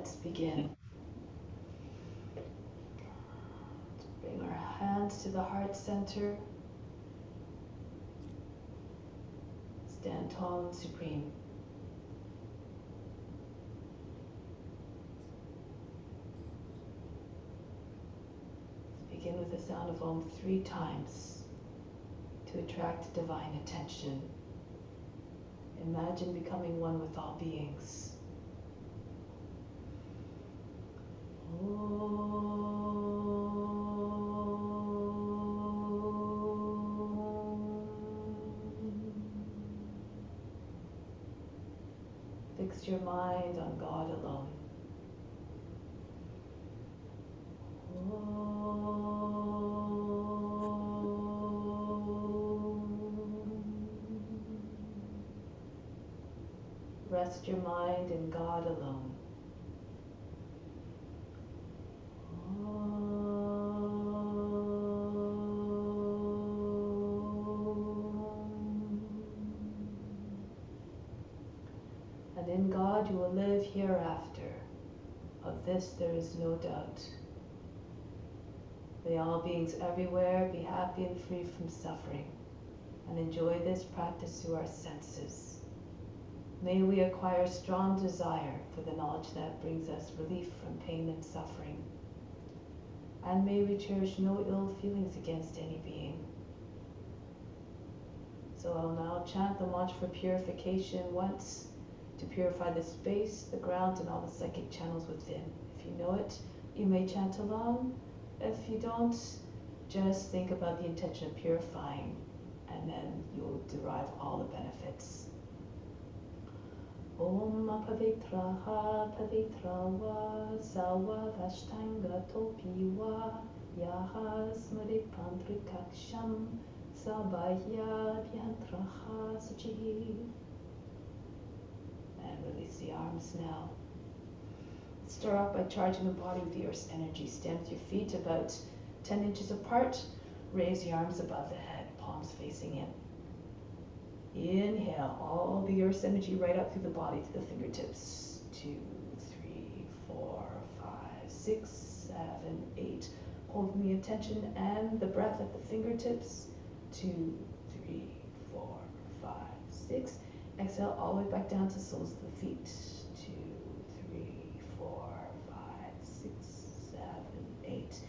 let's begin. Bring our hands to the heart center. Stand tall and supreme. Let's begin with the sound of Om 3 times to attract divine attention. Imagine becoming one with all beings. Fix your mind on God alone. Rest your mind in God alone. And in God you will live hereafter. Of this there is no doubt. May all beings everywhere be happy and free from suffering, and enjoy this practice through our senses. May we acquire strong desire for the knowledge that brings us relief from pain and suffering. And may we cherish no ill feelings against any being. So I'll now chant the mantra for purification once to purify the space, the ground, and all the psychic channels within. If you know it, you may chant along. If you don't, just think about the intention of purifying, and then you'll derive all the benefits. Om pavitraha pavitra sawa vashtanga topiwa yaha smripantrikaksham sabhaya bhyantraha suchi. And release the arms now. Start off by charging the body with the earth's energy. Stand with your feet about 10 inches apart. Raise the arms above the head, palms facing in. Inhale all the earth's energy right up through the body to the fingertips. 2, 3, 4, 5, 6, 7, 8. Holding the attention and the breath at the fingertips. 2, 3, 4, 5, 6. Exhale all the way back down to the soles of the feet. 2, 3, 4, 5, 6, 7, 8.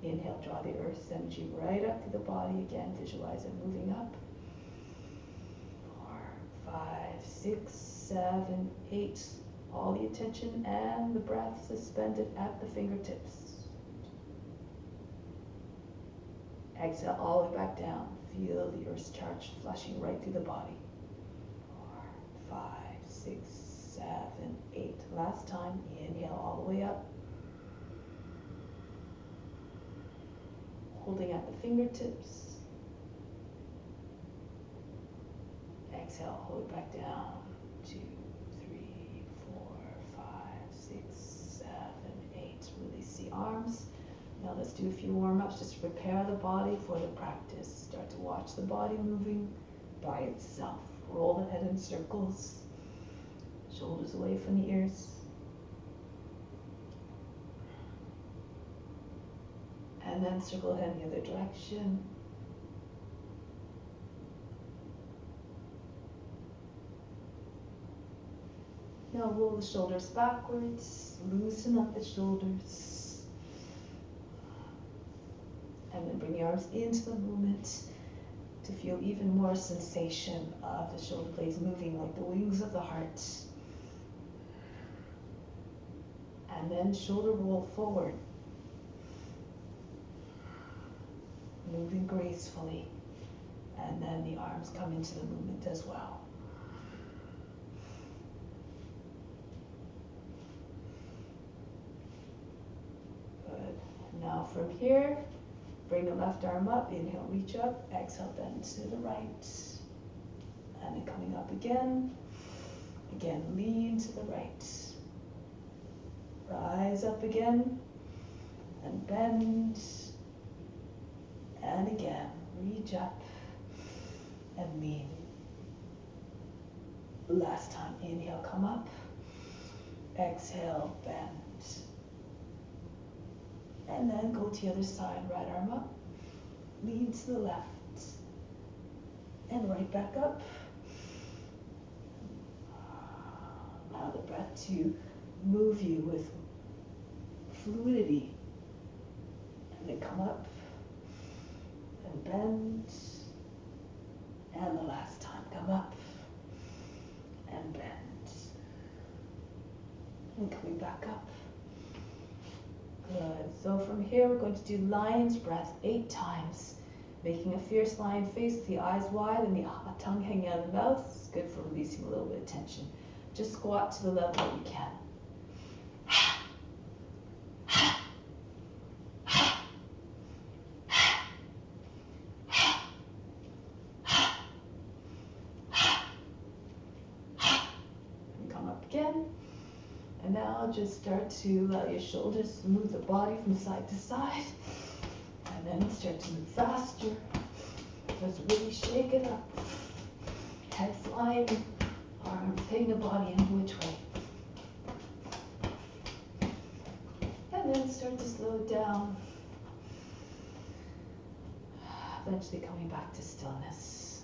Inhale, draw the earth's energy right up through the body. Again, visualize it moving up. 4, 5, 6, 7, 8. All the attention and the breath suspended at the fingertips. Exhale all the way back down. Feel the earth's charge flushing right through the body. 4, 5, 6, 7, 8. Last time, inhale all the way up. Holding at the fingertips. Exhale, hold it back down. 2, 3, 4, 5, 6, 7, 8. Release the arms. Now let's do a few warm-ups just to prepare the body for the practice. Start to watch the body moving by itself. Roll the head in circles. Shoulders away from the ears. And then circle the head in the other direction. Now roll the shoulders backwards. Loosen up the shoulders. And then bring your arms into the movement to feel even more sensation of the shoulder blades moving like the wings of the heart. And then shoulder roll forward, moving gracefully. And then the arms come into the movement as well. Good. Now from here, bring the left arm up. Inhale, reach up. Exhale, bend to the right. And then coming up again. Again, lean to the right. Rise up again. And bend. And again, reach up and lean. Last time, inhale, come up. Exhale, bend. And then go to the other side, right arm up, lean to the left, and right back up. Allow the breath to move you with fluidity. And then come up and bend. And the last time, come up and bend. And coming back up. Good. So from here, we're going to do lion's breath 8 times. Making a fierce lion face with the eyes wide and the tongue hanging out of the mouth. It's good for releasing a little bit of tension. Just squat to the level that you can. And come up again. And now just start to allow your shoulders to move the body from side to side. And then start to move faster. Just really shake it up. Head flying, arms hitting the body in which way. And then start to slow it down. Eventually coming back to stillness.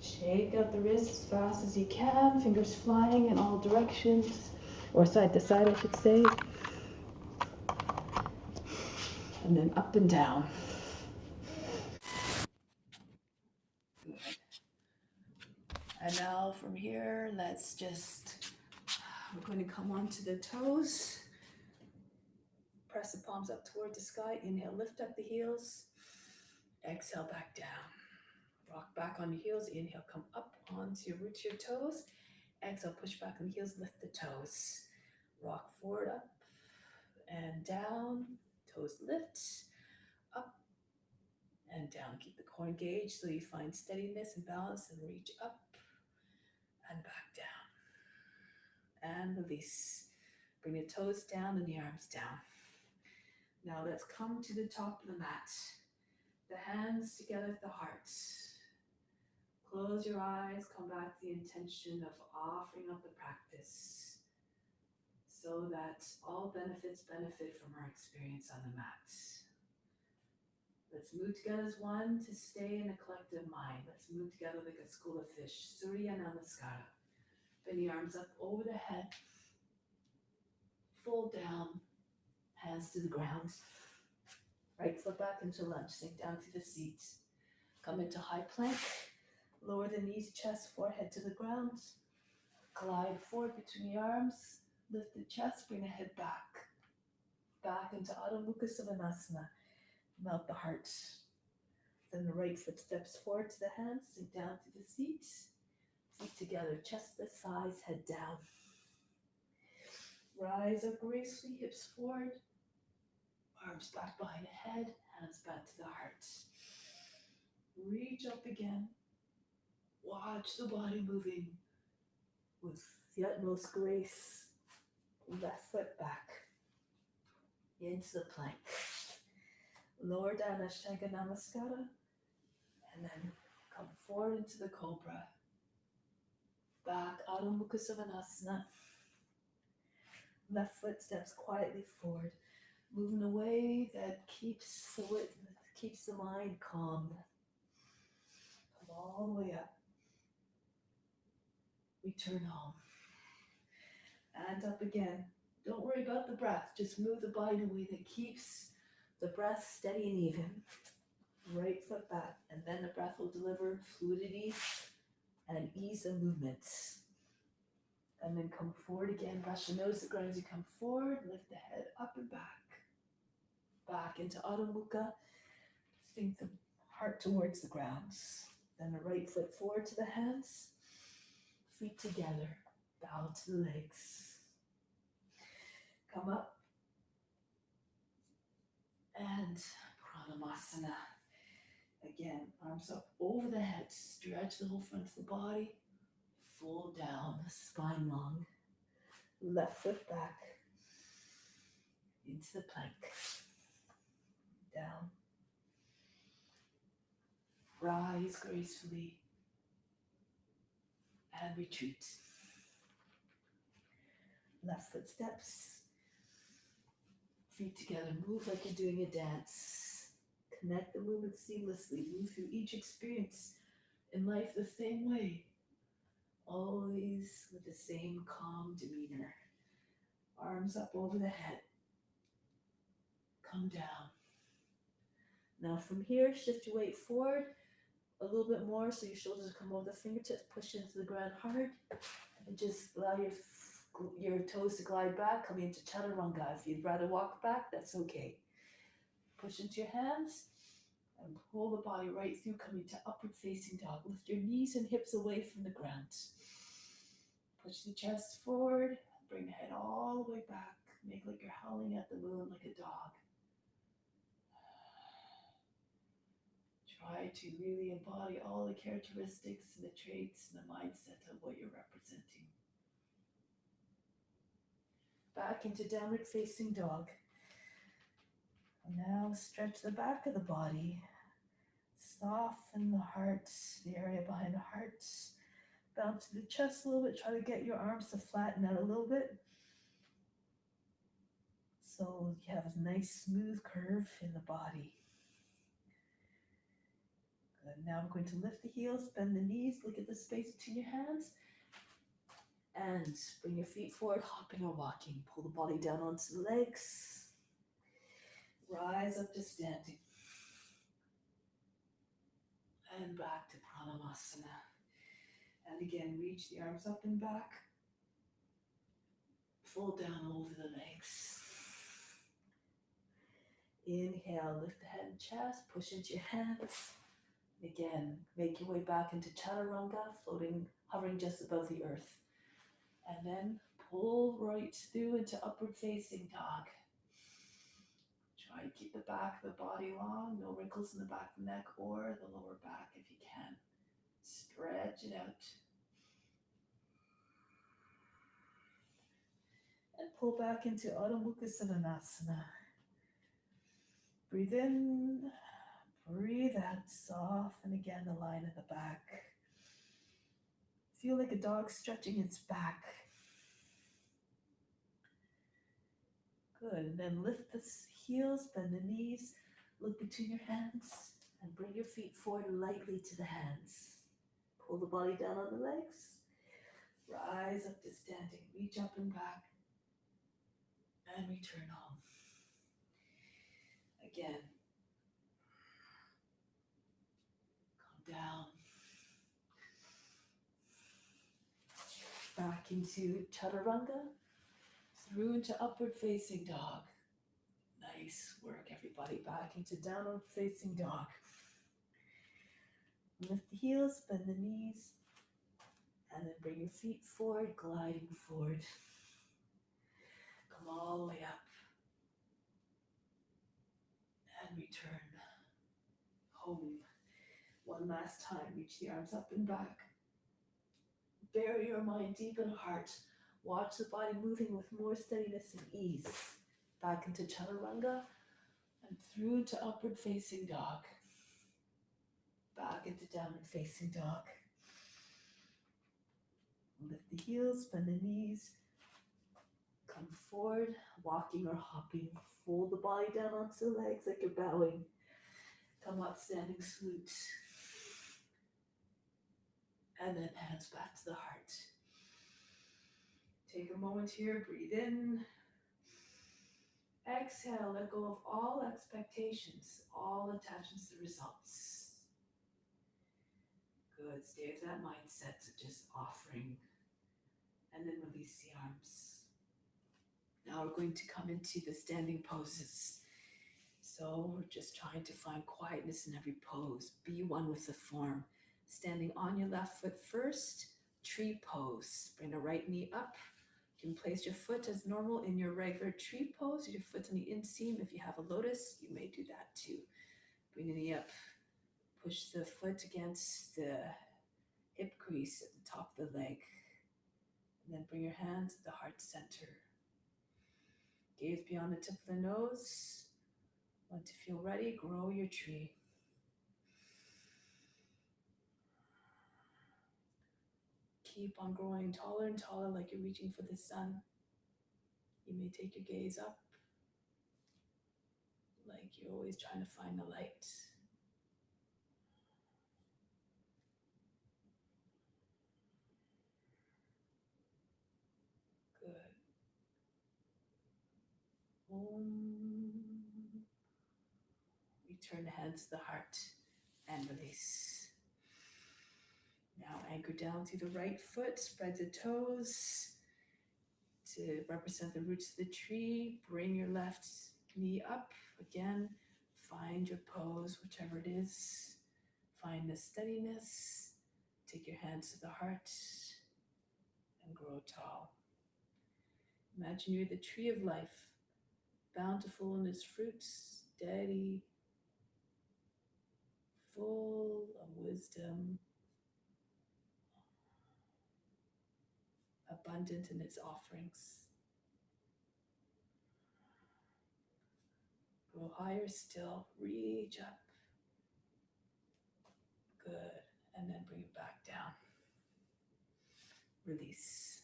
Shake out the wrists as fast as you can, fingers flying in all directions, or side to side I should say. And then up and down. Good. And now from here, we're going to come onto the toes. Press the palms up toward the sky. Inhale, lift up the heels. Exhale, back down. Rock back on your heels. Inhale, come up onto your roots, your toes. Exhale, push back on the heels, lift the toes. Rock forward, up and down. Toes lift, up and down. Keep the core engaged so you find steadiness and balance and reach up and back down. And release. Bring the toes down and the arms down. Now let's come to the top of the mat. The hands together at the heart. Close your eyes, come back to the intention of offering up the practice so that all benefits benefit from our experience on the mat. Let's move together as one to stay in a collective mind. Let's move together like a school of fish. Surya Namaskara. Bend the arms up over the head. Fold down, hands to the ground. Right foot back into lunge, sink down through the seat. Come into high plank. Lower the knees, chest, forehead to the ground. Glide forward between the arms. Lift the chest, bring the head back. Back into Adho Mukha Savasana. Melt the heart. Then the right foot steps forward to the hands, sink down to the seat. Feet together, chest to thighs, head down. Rise up gracefully, hips forward. Arms back behind the head, hands back to the heart. Reach up again. Watch the body moving with the utmost grace. Left foot back into the plank. Lower down Ashtanga Namaskara. And then come forward into the Cobra. Back Adho Mukha Savasana. Left foot steps quietly forward. Move in a way that keeps the mind calm. Come all the way up. Return home. And up again. Don't worry about the breath. Just move the body in a way that keeps the breath steady and even. Right foot back. And then the breath will deliver fluidity and ease of movements. And then come forward again. Brush the nose to the ground as you come forward. Lift the head up and back. Back into Adho Mukha. Sink the heart towards the ground. Then the right foot forward to the hands. Feet together. Bow to the legs. Come up. And Karnapidasana. Again, arms up over the head. Stretch the whole front of the body. Fold down, spine long. Left foot back. Into the plank. Down. Rise gracefully. And retreat. Left foot steps. Feet together, move like you're doing a dance. Connect the movement seamlessly. Move through each experience in life the same way. Always with the same calm demeanor. Arms up over the head. Come down. Now from here, shift your weight forward a little bit more so your shoulders come over the fingertips. Push into the ground hard. And just allow your toes to glide back, coming into chaturanga. If you'd rather walk back, that's okay. Push into your hands and pull the body right through, coming to upward facing dog. Lift your knees and hips away from the ground. Push the chest forward, bring the head all the way back. Make like you're howling at the moon like a dog. Try to really embody all the characteristics and the traits and the mindset of what you're representing. Back into downward facing dog. And now stretch the back of the body. Soften the heart, the area behind the heart. Bounce to the chest a little bit. Try to get your arms to flatten out a little bit. So you have a nice smooth curve in the body. Good. Now we're going to lift the heels, bend the knees, look at the space between your hands. And bring your feet forward, hopping or walking. Pull the body down onto the legs. Rise up to standing. And back to pranayama. And again, reach the arms up and back. Fold down over the legs. Inhale, lift the head and chest, push into your hands. Again, make your way back into chaturanga, floating, hovering just above the earth. And then pull right through into upward facing dog. Try to keep the back of the body long, no wrinkles in the back of the neck or the lower back if you can. Stretch it out. And pull back into Hanumanasana. Breathe in, breathe out, soften again the line of the back. Feel like a dog stretching its back. Good, and then lift the heels, bend the knees, look between your hands, and bring your feet forward lightly to the hands. Pull the body down on the legs. Rise up to standing, reach up and back, and return home. Again. Come down. Back into chaturanga. Through into upward facing dog. Nice work, everybody. Back into downward facing dog. Lift the heels, bend the knees, and then bring your feet forward, gliding forward. Come all the way up. And return home. One last time, reach the arms up and back. Bury your mind deep in heart. Watch the body moving with more steadiness and ease. Back into chaturanga and through to upward facing dog. Back into downward facing dog. Lift the heels, bend the knees. Come forward, walking or hopping. Fold the body down onto the legs like you're bowing. Come up, standing salute. And then hands back to the heart. Take a moment here, breathe in. Exhale, let go of all expectations, all attachments to results. Good, stay with that mindset of just offering. And then release the arms. Now we're going to come into the standing poses. So we're just trying to find quietness in every pose. Be one with the form. Standing on your left foot first, tree pose. Bring the right knee up. You can place your foot as normal in your regular tree pose. Your foot on the inseam. If you have a lotus, you may do that too. Bring the knee up. Push the foot against the hip crease at the top of the leg. And then bring your hands to the heart center. Gaze beyond the tip of the nose. Want to feel ready, grow your tree. Keep on growing taller and taller like you're reaching for the sun. You may take your gaze up, like you're always trying to find the light. Good. Om. Return the hands to the heart and release. Now anchor down through the right foot, spread the toes to represent the roots of the tree. Bring your left knee up. Again, find your pose, whichever it is. Find the steadiness. Take your hands to the heart and grow tall. Imagine you're the tree of life, bountiful in its fruits, steady, full of wisdom, abundant in its offerings. Go higher still, reach up. Good, and then bring it back down. Release.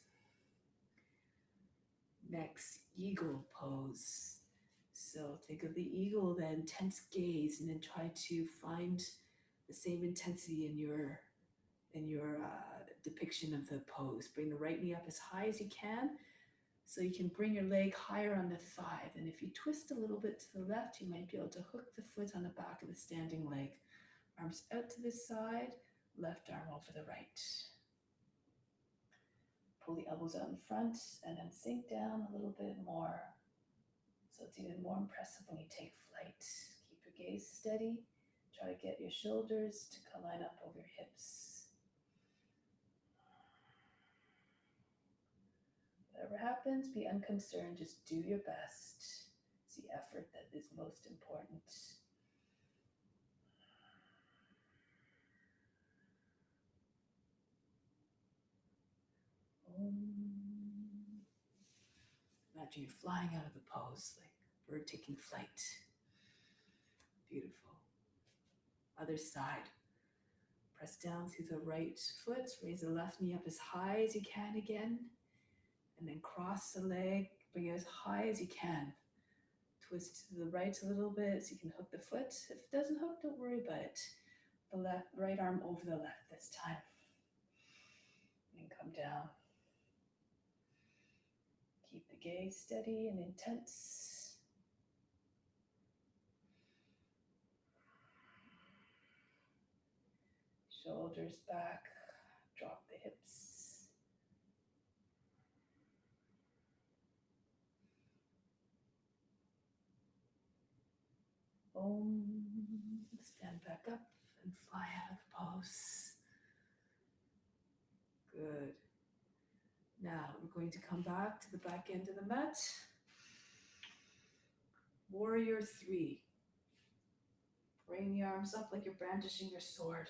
Next, eagle pose. So think of the eagle, the intense gaze, and then try to find the same intensity in your depiction of the pose. Bring the right knee up as high as you can, so you can bring your leg higher on the thigh. And if you twist a little bit to the left, you might be able to hook the foot on the back of the standing leg. Arms out to the side, left arm over the right. Pull the elbows out in front and then sink down a little bit more. So it's even more impressive when you take flight. Keep your gaze steady. Try to get your shoulders to line up over your hips. Whatever happens, be unconcerned. Just do your best. It's the effort that is most important. Imagine you're flying out of the pose, like a bird taking flight. Beautiful. Other side. Press down through the right foot. Raise the left knee up as high as you can again. And then cross the leg. Bring it as high as you can. Twist to the right a little bit so you can hook the foot. If it doesn't hook, don't worry about it. The right arm over the left this time. And come down. Keep the gaze steady and intense. Shoulders back, drop the hips. Om. Stand back up and fly out of the pose. Good. Now we're going to come back to the back end of the mat. Warrior 3. Bring the arms up like you're brandishing your sword.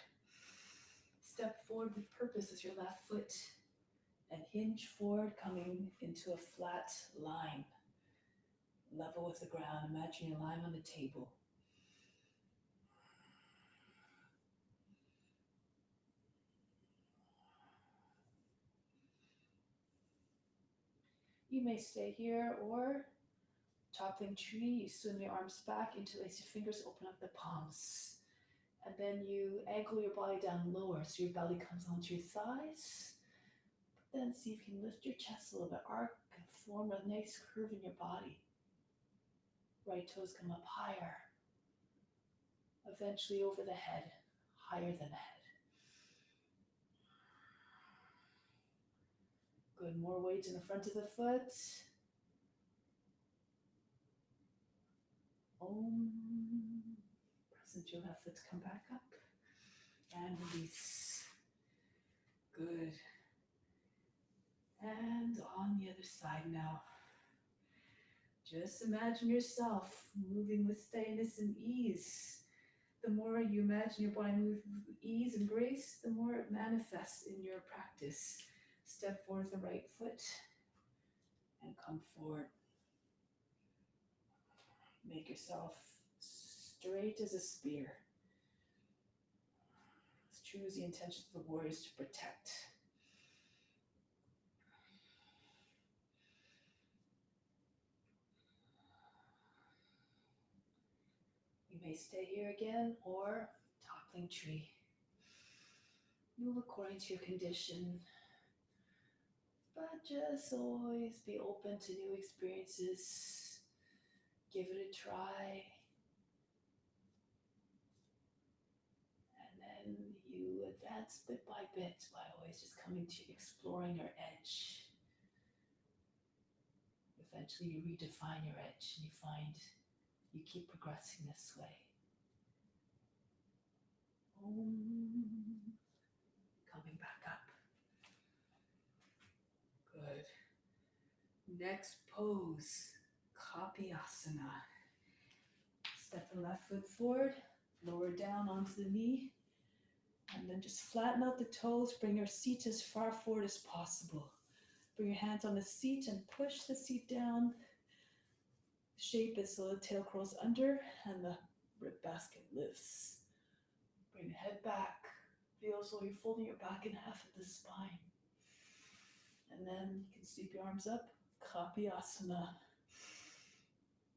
Step forward with purpose as your left foot and hinge forward, coming into a flat line, level with the ground. Imagine you're lying on the table. You may stay here or toppling tree, you swing your arms back, interlace your fingers, open up the palms. And then you ankle your body down lower so your belly comes onto your thighs. But then see if you can lift your chest a little bit, arc and form a nice curve in your body. Right toes come up higher. Eventually over the head, higher than the head. Good, more weight in the front of the foot. Om. Present your left foot to come back up. And release. Good. And on the other side now. Just imagine yourself moving with steadiness and ease. The more you imagine your body move with ease and grace, the more it manifests in your practice. Step forward the right foot and come forward. Make yourself straight as a spear. As true as the intention of the warrior is to protect. may stay here again or toppling tree. Move according to your condition, but just always be open to new experiences. Give it a try. And then you advance bit by bit by always just coming to exploring your edge. Eventually you redefine your edge and you find you keep progressing this way. Coming back up. Good. Next pose, Kapiyasana. Step the left foot forward, lower down onto the knee, and then just flatten out the toes. Bring your seat as far forward as possible. Bring your hands on the seat and push the seat down. The shape is so the tail curls under and the rib basket lifts. Bring the head back. Feel as though you're folding your back in half at the spine. And then you can sweep your arms up, Kapiyasana.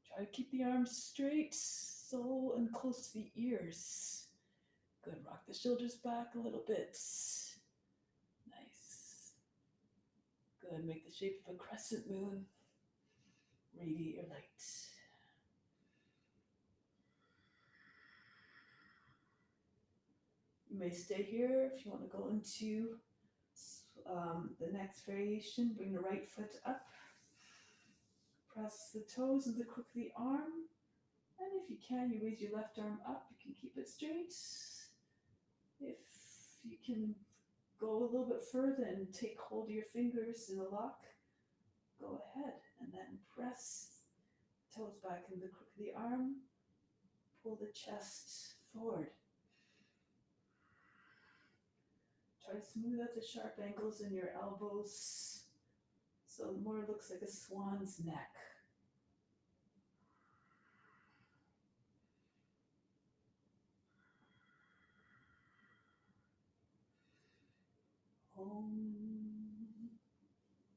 Try to keep the arms straight, so and close to the ears. Good, rock the shoulders back a little bit. Nice. Good, make the shape of a crescent moon. Radiate your light. You may stay here if you want to go into the next variation. Bring the right foot up. Press the toes and the crook of the arm. And if you can, you raise your left arm up. You can keep it straight. If you can go a little bit further and take hold of your fingers in a lock, go ahead. And then press toes back in the crook of the arm. Pull the chest forward. Try to smooth out the sharp angles in your elbows so it more looks like a swan's neck.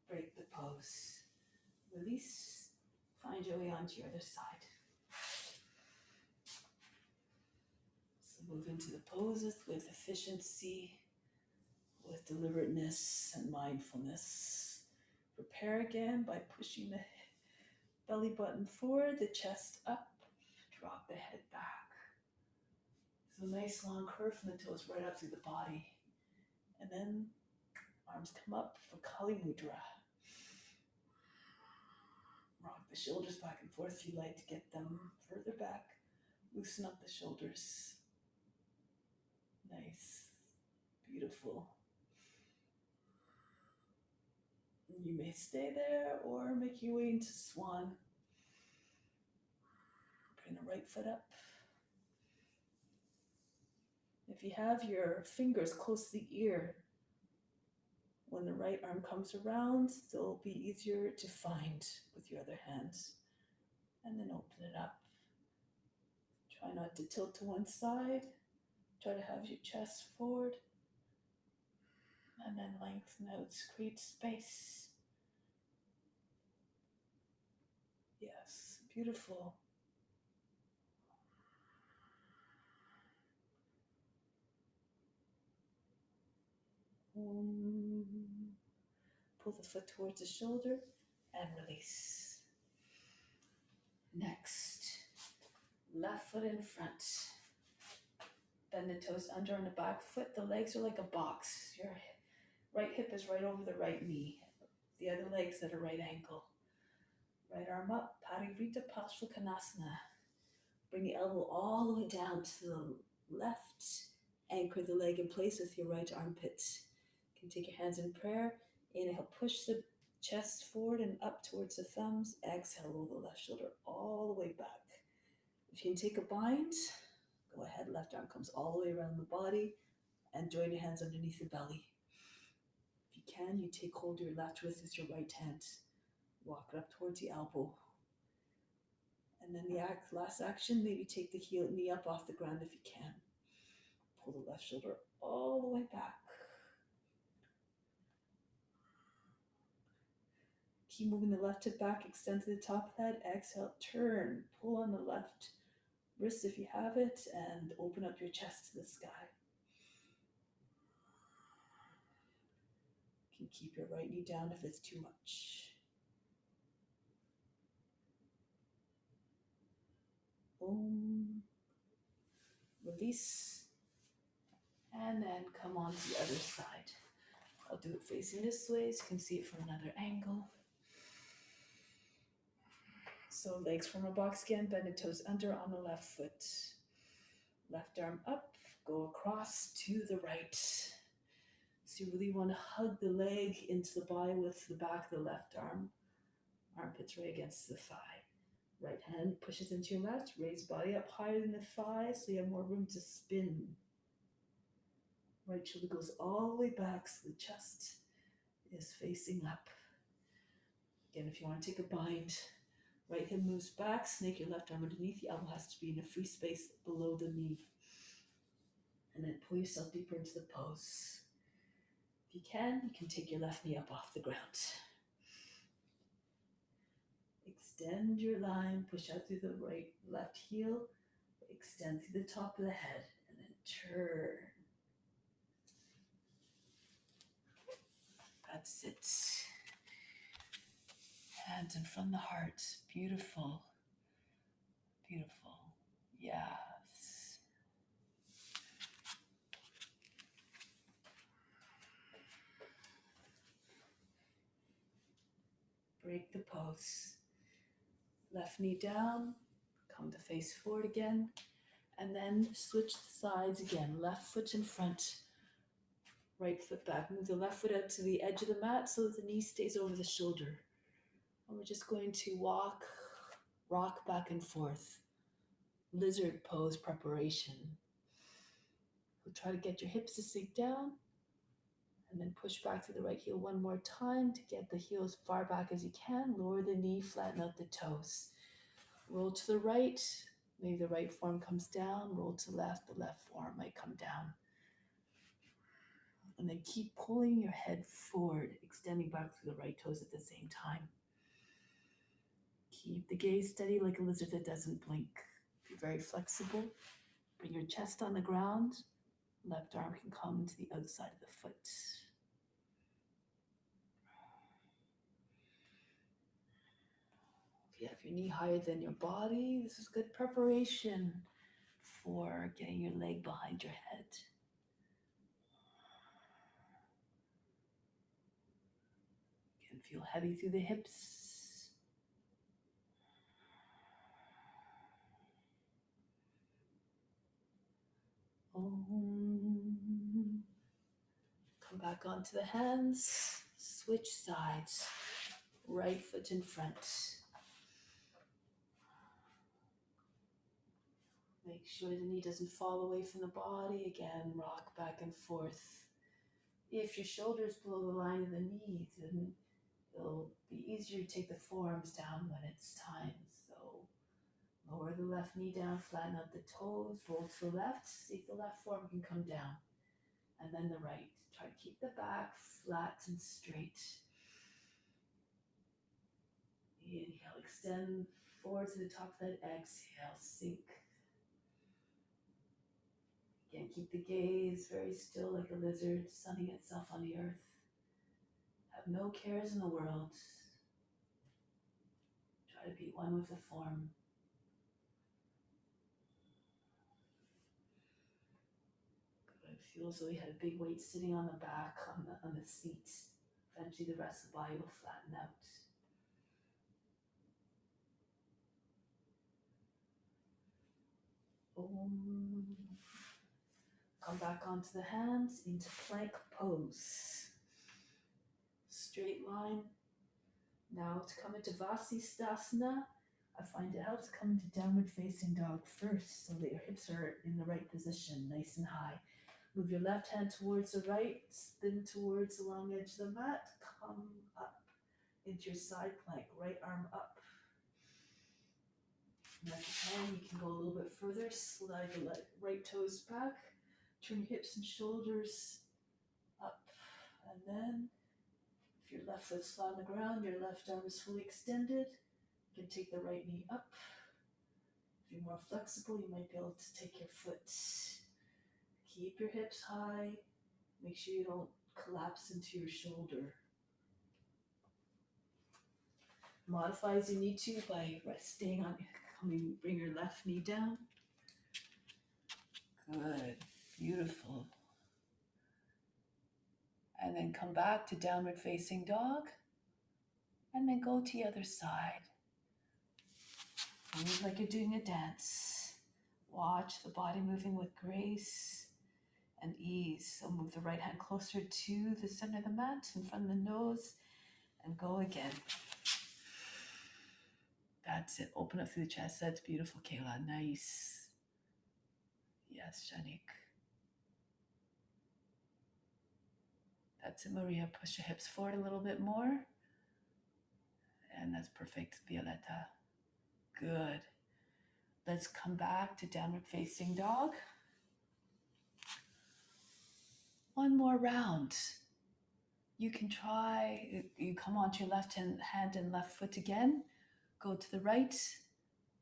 Break the pose. Release. Find your way onto your other side. So move into the poses with efficiency, with deliberateness and mindfulness. Prepare again by pushing the belly button forward, the chest up, drop the head back. So nice long curve from the toes right up through the body. And then arms come up for Kali Mudra. Rock the shoulders back and forth if you like to get them further back. Loosen up the shoulders. Nice. Beautiful. You may stay there or make your way into Swan. Bring the right foot up. If you have your fingers close to the ear, when the right arm comes around, they'll be easier to find with your other hand. And then open it up. Try not to tilt to one side. Try to have your chest forward. And then lengthen out, create space. Yes, beautiful. Pull the foot towards the shoulder and release. Next, left foot in front. Bend the toes under on the back foot. The legs are like a box. Your right hip is right over the right knee. The other leg's at a right angle. Right arm up, Parivrita Parsvakonasana. Bring the elbow all the way down to the left. Anchor the leg in place with your right armpit. You can take your hands in prayer. Inhale, push the chest forward and up towards the thumbs. Exhale, roll the left shoulder all the way back. If you can take a bind, go ahead. Left arm comes all the way around the body and join your hands underneath the belly. If you can, you take hold of your left wrist with your right hand. Walk it up towards the elbow. And then the last action, maybe take the knee up off the ground if you can. Pull the left shoulder all the way back. Keep moving the left hip back, extend to the top of that. Exhale, turn, pull on the left wrists if you have it, and open up your chest to the sky. You can keep your right knee down if it's too much. Om. Release. And then come on to the other side. I'll do it facing this way so you can see it from another angle. So legs from a box again, bend the toes under on the left foot. Left arm up, go across to the right. So you really want to hug the leg into the body with the back of the left arm. Armpits right against the thigh. Right hand pushes into your left, raise body up higher than the thigh so you have more room to spin. Right shoulder goes all the way back so the chest is facing up. Again, if you want to take a bind, right hip moves back, snake your left arm underneath. The elbow has to be in a free space below the knee. And then pull yourself deeper into the pose. If you can take your left knee up off the ground. Extend your line, push out through the left heel, extend through the top of the head, and then turn. That's it. Hands in front of the heart. Beautiful. Beautiful. Yes. Break the pose. Left knee down, come to face forward again, and then switch the sides again. Left foot in front, right foot back. Move the left foot out to the edge of the mat so that the knee stays over the shoulder. And we're just going to rock back and forth. Lizard pose preparation. We'll try to get your hips to sink down, and then push back to the right heel one more time to get the heel as far back as you can. Lower the knee, flatten out the toes. Roll to the right, maybe the right forearm comes down. Roll to the left forearm might come down. And then keep pulling your head forward, extending back through the right toes at the same time. Keep the gaze steady like a lizard that doesn't blink. Be very flexible. Bring your chest on the ground. Left arm can come to the outside of the foot. If you have your knee higher than your body, this is good preparation for getting your leg behind your head. You can feel heavy through the hips. Come back onto the hands. Switch sides. Right foot in front. Make sure the knee doesn't fall away from the body. Again, rock back and forth. If your shoulder's below the line of the knee, then it'll be easier to take the forearms down when it's time. So lower the left knee down, flatten out the toes, roll to the left, see if the left forearm can come down. And then the right. Try to keep the back flat and straight. Inhale, extend forward to the top of that. Exhale, sink. Again, keep the gaze very still like a lizard sunning itself on the earth. Have no cares in the world. Try to be one with the form. Good. Feel as though you had a big weight sitting on the back, on the seat. Eventually the rest of the body will flatten out. Come back onto the hands into plank pose. Straight line. Now to come into Vasisthasana, I find it helps come into downward facing dog first so that your hips are in the right position, nice and high. Move your left hand towards the right, spin towards the long edge of the mat, come up into your side plank, right arm up. And if you can, you can go a little bit further, slide the right toes back, turn your hips and shoulders up, and then if your left foot's flat on the ground, your left arm is fully extended, you can take the right knee up. If If you're more flexible, you might be able to take your foot. Keep your hips high. Make sure you don't collapse into your shoulder. Modify as you need to by staying on, bring your left knee down. Good, beautiful. And then come back to downward facing dog. And then go to the other side. Move like you're doing a dance. Watch the body moving with grace and ease. So move the right hand closer to the center of the mat, in front of the nose, and go again. That's it. Open up through the chest. That's beautiful, Kayla. Nice. Yes, Shanik. That's it, Maria. Push your hips forward a little bit more. And that's perfect, Violetta. Good. Let's come back to downward facing dog. One more round. You can try, you come onto your left hand and left foot again. Go to the right.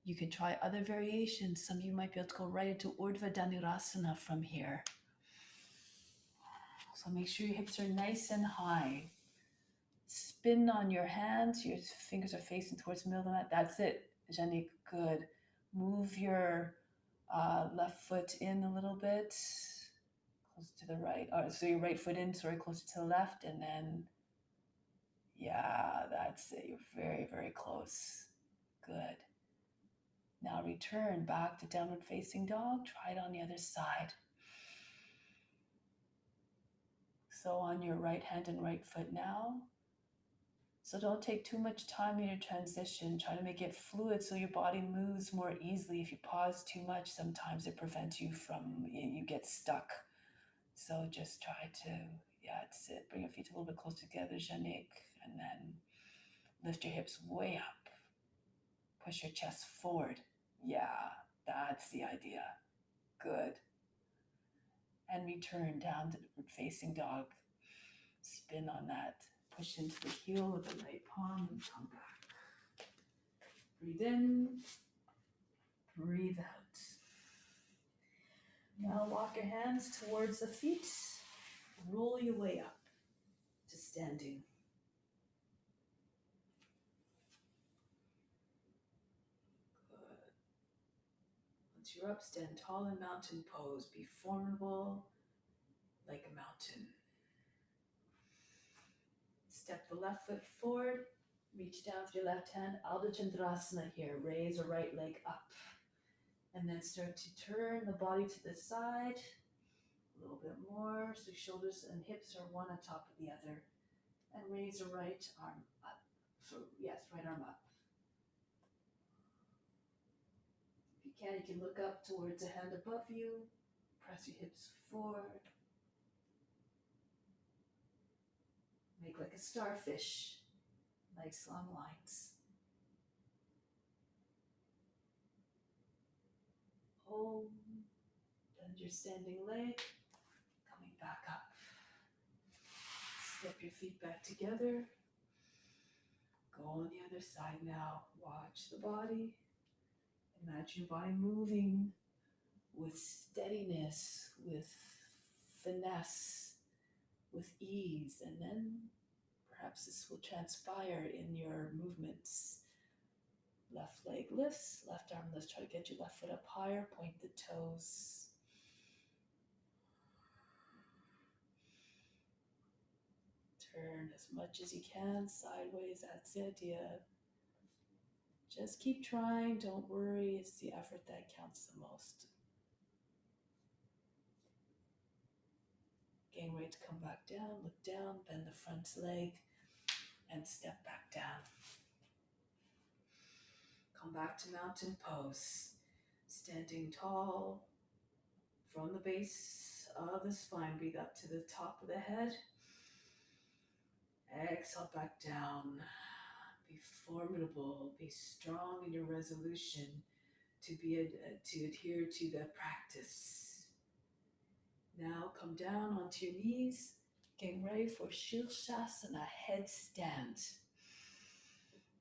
You can try other variations. Some of you might be able to go right into Urdhva Dhanurasana from here. So make sure your hips are nice and high. Spin on your hands. Your fingers are facing towards the middle of the mat. That's it, Janik. Good. Move your left foot in a little bit. Closer to the right. So your right foot in, closer to the left. And then, yeah, that's it. You're very, very close. Good. Now return back to downward facing dog. Try it on the other side. So on your right hand and right foot now. So don't take too much time in your transition. Try to make it fluid so your body moves more easily. If you pause too much, sometimes it prevents you from, you get stuck. So just try to, that's it. Bring your feet a little bit closer together, Janik, and then lift your hips way up. Push your chest forward. Yeah, that's the idea. Good. And return down to facing dog. Spin on that. Push into the heel with the right palm and come back. Breathe in. Breathe out. Now walk your hands towards the feet. Roll your way up to standing. Good. Once you're up, stand tall in mountain pose. Be formidable like a mountain. Step the left foot forward. Reach down with your left hand. Ardha Chandrasana here. Raise a right leg up. And then start to turn the body to the side. A little bit more. So shoulders and hips are one on top of the other. And raise a right arm up. So yes, right arm up. If you can, you can look up towards a hand above you. Press your hips forward. Make like a starfish. Nice long lines. Hold. Bend your standing leg. Coming back up. Step your feet back together. Go on the other side now. Watch the body. Imagine your body moving with steadiness, with finesse, with ease, and then perhaps this will transpire in your movements. Left leg lifts, left arm lifts. Try to get your left foot up higher. Point the toes. Turn as much as you can sideways. That's the idea. Just keep trying. Don't worry. It's the effort that counts the most. Getting ready to come back down. Look down. Bend the front leg. And step back down. Come back to mountain pose. Standing tall from the base of the spine. Breathe up to the top of the head. Exhale back down. Be formidable. Be strong in your resolution to adhere to the practice. Now come down onto your knees. Getting ready for Shirshasana, headstand.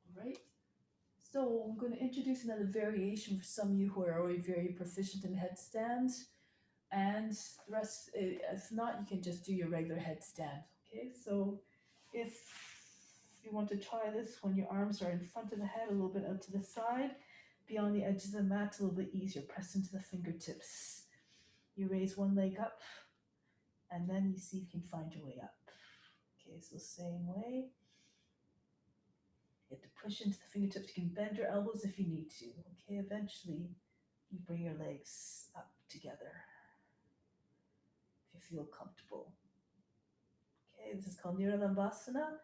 All right. So I'm going to introduce another variation for some of you who are already very proficient in headstand. And the rest, if not, you can just do your regular headstand. Okay, so if you want to try this when your arms are in front of the head, a little bit out to the side, be on the edges of the mat, a little bit easier. Press into the fingertips. You raise one leg up, and then you see if you can find your way up. Okay, so same way. You have to push into the fingertips. You can bend your elbows if you need to. Okay, eventually you bring your legs up together if you feel comfortable. Okay, this is called nidra.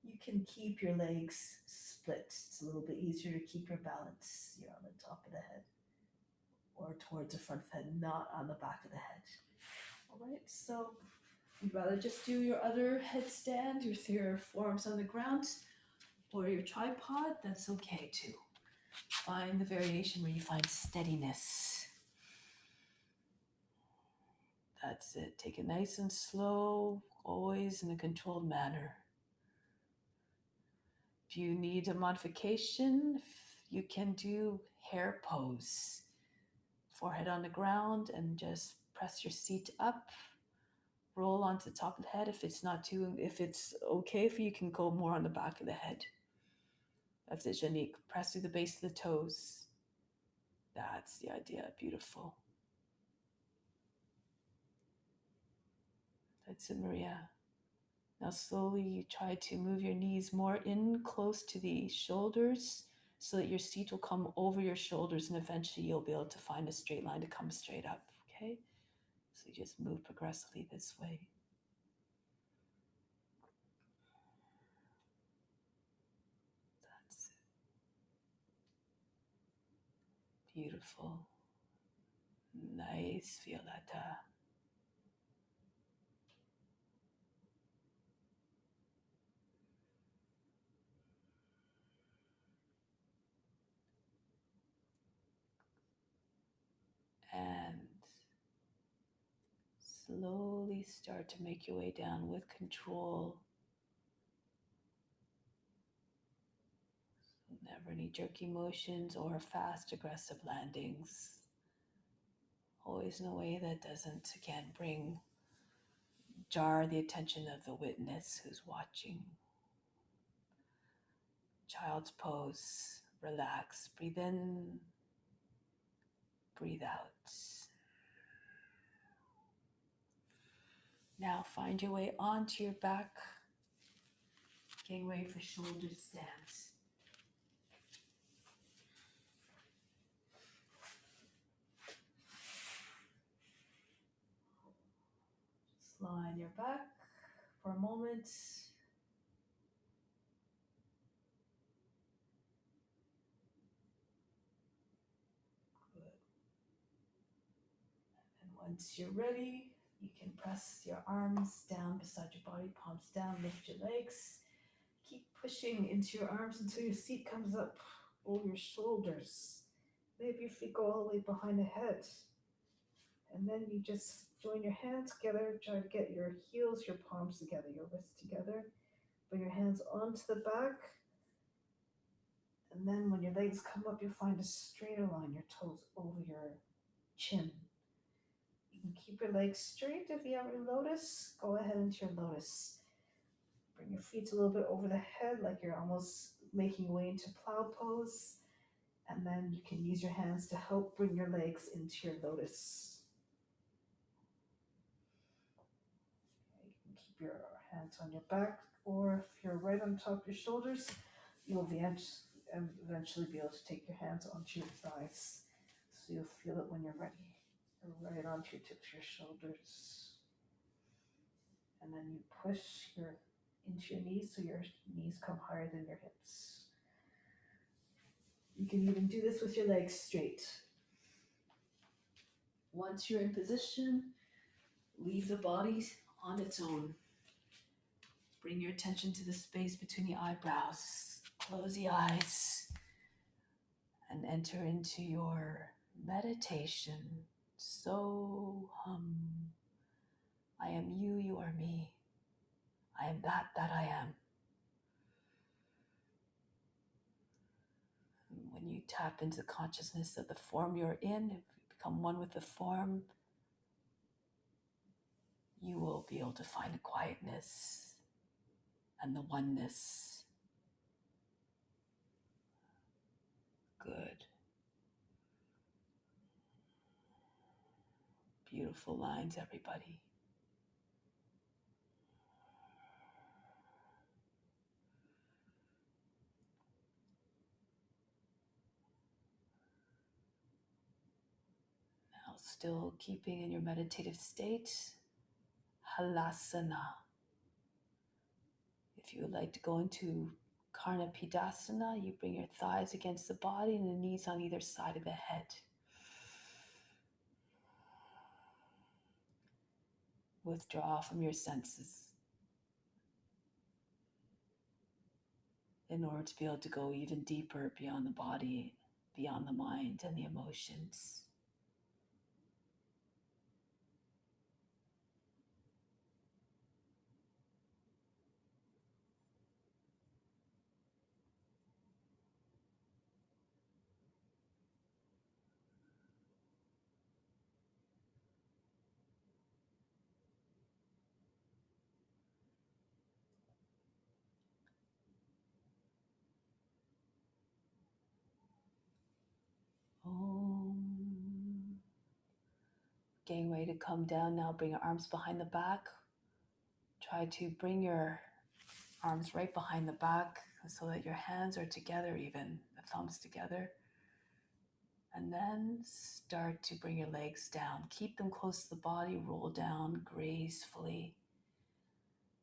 You can keep your legs split. It's a little bit easier to keep your balance. You're on the top of the head or towards the front of the head, not on the back of the head. All right, so you'd rather just do your other headstand, your forearms on the ground, or your tripod, that's okay too. Find the variation where you find steadiness. That's it. Take it nice and slow, always in a controlled manner. If you need a modification, you can do hair pose. Forehead on the ground and just press your seat up. Roll onto the top of the head. If it's okay for you, can go more on the back of the head. That's it, Janique. Press through the base of the toes. That's the idea. Beautiful. That's it, Maria. Now slowly you try to move your knees more in close to the shoulders so that your seat will come over your shoulders and eventually you'll be able to find a straight line to come straight up, okay? So you just move progressively this way. That's it. Beautiful. Nice, Violetta. And slowly start to make your way down with control. Never any jerky motions or fast, aggressive landings. Always in a way that doesn't, again, jar the attention of the witness who's watching. Child's pose. Relax. Breathe in. Breathe out. Now find your way onto your back. Getting ready for shoulder stance. Just lie on your back for a moment. Good. And once you're ready, you can press your arms down beside your body, palms down, lift your legs. Keep pushing into your arms until your seat comes up over your shoulders. Maybe your feet go all the way behind the head. And then you just join your hands together, try to get your heels, your palms together, your wrists together. Bring your hands onto the back. And then when your legs come up, you'll find a straighter line, your toes over your chin. You can keep your legs straight if you have your lotus. Go ahead into your lotus. Bring your feet a little bit over the head like you're almost making way into plow pose. And then you can use your hands to help bring your legs into your lotus. Okay, you can keep your hands on your back, or if you're right on top of your shoulders, you'll eventually be able to take your hands onto your thighs. So you'll feel it when you're ready. Right onto your tips of your shoulders. And then you push into your knees so your knees come higher than your hips. You can even do this with your legs straight. Once you're in position, leave the body on its own. Bring your attention to the space between the eyebrows. Close the eyes and enter into your meditation. So hum. I am you, you are me. I am that I am. tap into the consciousness of the form you're in, if you become one with the form, you will be able to find the quietness and the oneness. Good. Beautiful lines, everybody. Now, still keeping in your meditative state, Halasana. If you would like to go into Karnapidasana, you bring your thighs against the body and the knees on either side of the head. Withdraw from your senses in order to be able to go even deeper beyond the body, beyond the mind and the emotions. Om. Getting ready to come down now. Bring your arms behind the back. Try to bring your arms right behind the back so that your hands are together, even the thumbs together. And then start to bring your legs down. Keep them close to the body. Roll down gracefully.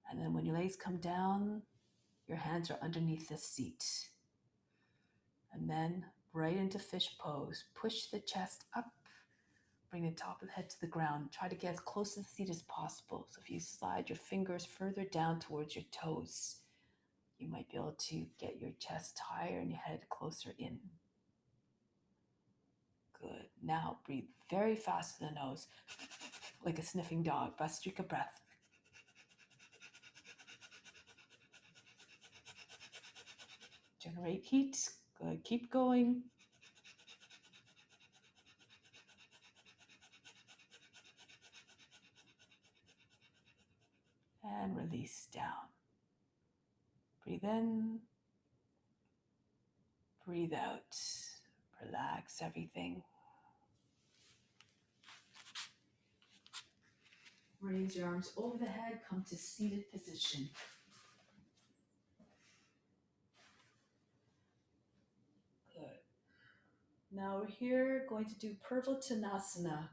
And then when your legs come down, your hands are underneath the seat. And then right into fish pose. Push the chest up. Bring the top of the head to the ground. Try to get as close to the seat as possible. So if you slide your fingers further down towards your toes, you might be able to get your chest higher and your head closer in. Good. Now breathe very fast to the nose, like a sniffing dog. Bhastrika breath. Generate heat. Good. Keep going. And release down. Breathe in. Breathe out. Relax everything. Raise your arms over the head. Come to seated position. Good. Now we're here going to do Purvottanasana.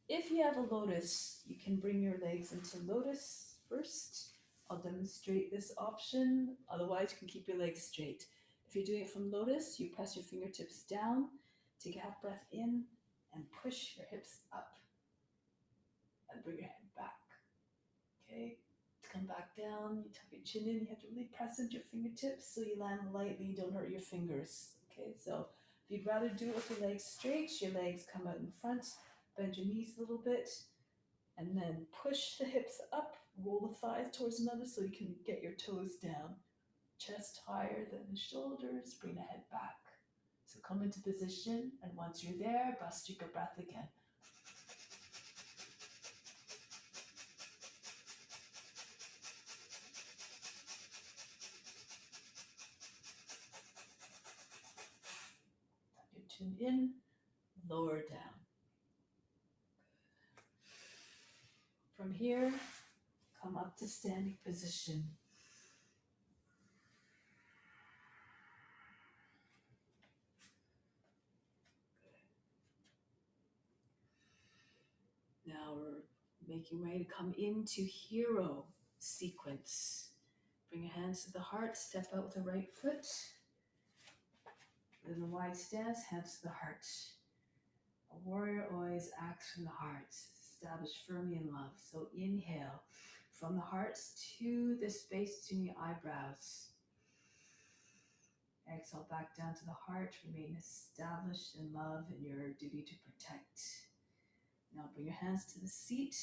If you have a lotus, you can bring your legs into lotus first. I'll demonstrate this option. Otherwise, you can keep your legs straight. If you're doing it from lotus, you press your fingertips down, take a half breath in, and push your hips up. And bring your head back. Okay? To come back down, you tuck your chin in. You have to really press into your fingertips so you land lightly, don't hurt your fingers. Okay, so if you'd rather do it with your legs straight, your legs come out in front, bend your knees a little bit, and then push the hips up, roll the thighs towards another so you can get your toes down. Chest higher than the shoulders, bring the head back. So come into position, and once you're there, Bhastrika breath again. Chin in, lower down. From here, come up to standing position. Now we're making ready to come into hero sequence. Bring your hands to the heart, step out with the right foot. In a wide stance, hands to the heart. A warrior always acts from the heart, established firmly in love. So inhale from the heart to the space between your eyebrows. Exhale back down to the heart. Remain established in love and your duty to protect. Now bring your hands to the seat.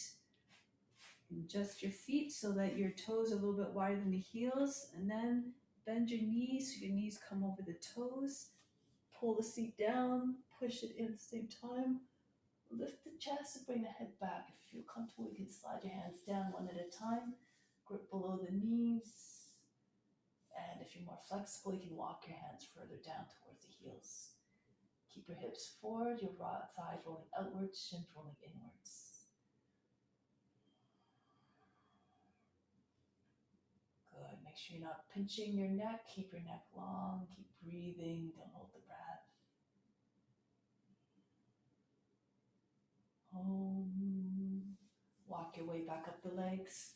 Adjust your feet so that your toes are a little bit wider than the heels. And then bend your knees so your knees come over the toes. Pull the seat down, push it in at the same time. Lift the chest and bring the head back. If you feel comfortable, you can slide your hands down one at a time. Grip below the knees. And if you're more flexible, you can walk your hands further down towards the heels. Keep your hips forward, your thighs rolling outwards, shins rolling inwards. Good. Make sure you're not pinching your neck. Keep your neck long. Keep breathing. Don't hold the breath. Walk your way back up the legs.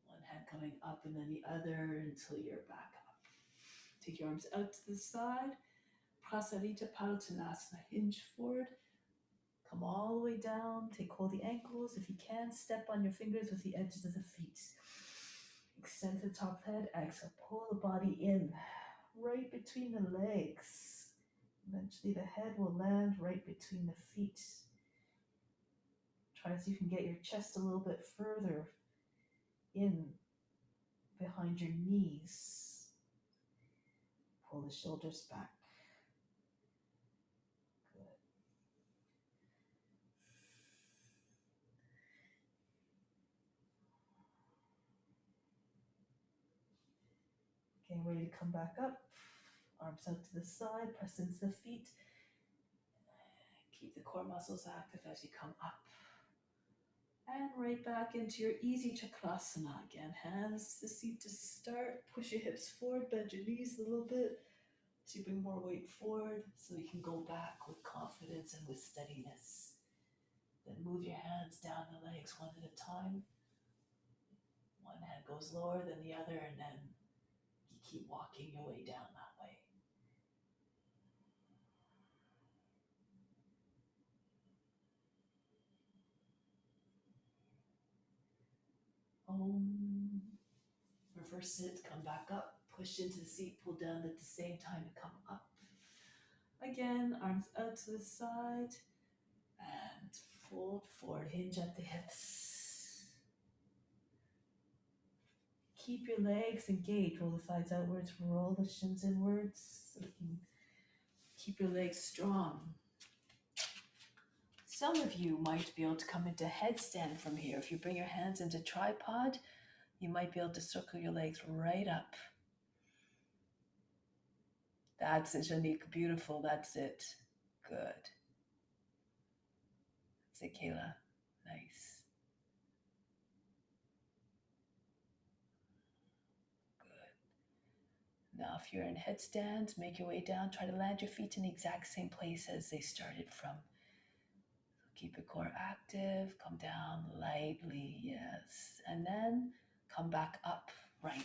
One hand coming up and then the other until you're back up. Take your arms out to the side. Prasarita Padottanasana. Hinge forward. Come all the way down. Take hold of the ankles. If you can, step on your fingers with the edges of the feet. Extend to the top of the head. Exhale. Pull the body in. Right between the legs. Eventually the head will land right between the feet. Try to see if you can get your chest a little bit further in behind your knees. Pull the shoulders back. Good. Getting ready to come back up. Arms out to the side, press into the feet. Keep the core muscles active as you come up. And right back into your easy Chakrasana again. Hands to the seat to start. Push your hips forward, bend your knees a little bit. So you bring more weight forward so you can go back with confidence and with steadiness. Then move your hands down the legs one at a time. One hand goes lower than the other, and then you keep walking your way down that way. Reverse it, come back up, push into the seat, pull down at the same time to come up. Again, arms out to the side, and fold forward, hinge at the hips. Keep your legs engaged, roll the thighs outwards, roll the shins inwards, so you can keep your legs strong. Some of you might be able to come into headstand from here. If you bring your hands into tripod, you might be able to circle your legs right up. That's it, Janique. Beautiful. That's it. Good. That's it, Kayla. Nice. Good. Now, if you're in headstand, make your way down. Try to land your feet in the exact same place as they started from. Keep your core active. Come down lightly. Yes. And then come back up. Right.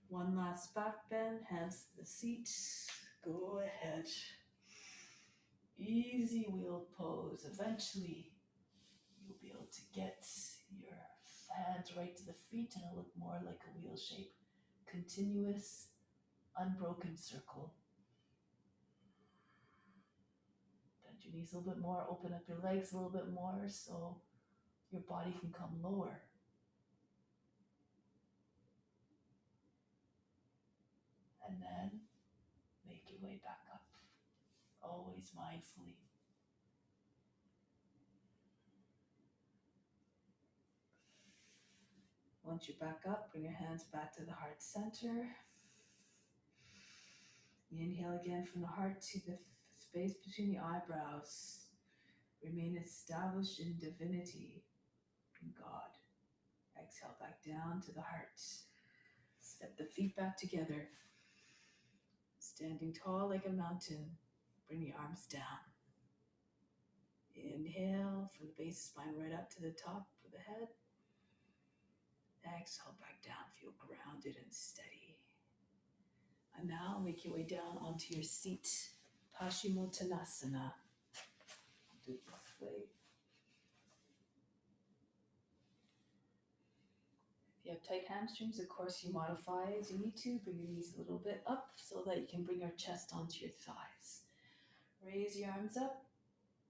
One last back bend, hands to the seat. Go ahead. Easy wheel pose. Eventually, you'll be able to get your hands right to the feet and it'll look more like a wheel shape. Continuous, unbroken circle. Bend your knees a little bit more, open up your legs a little bit more so your body can come lower. And then make your way back up, always mindfully. Once you're back up, bring your hands back to the heart center. Inhale again from the heart to the space between the eyebrows. Remain established in divinity, in God. Exhale back down to the heart. Step the feet back together. Standing tall like a mountain. Bring the arms down. Inhale from the base of the spine right up to the top of the head. Exhale back down. Feel grounded and steady. And now make your way down onto your seat. Paschimottanasana. Do it this way. If you have tight hamstrings, of course, you modify as you need to. Bring your knees a little bit up so that you can bring your chest onto your thighs. Raise your arms up.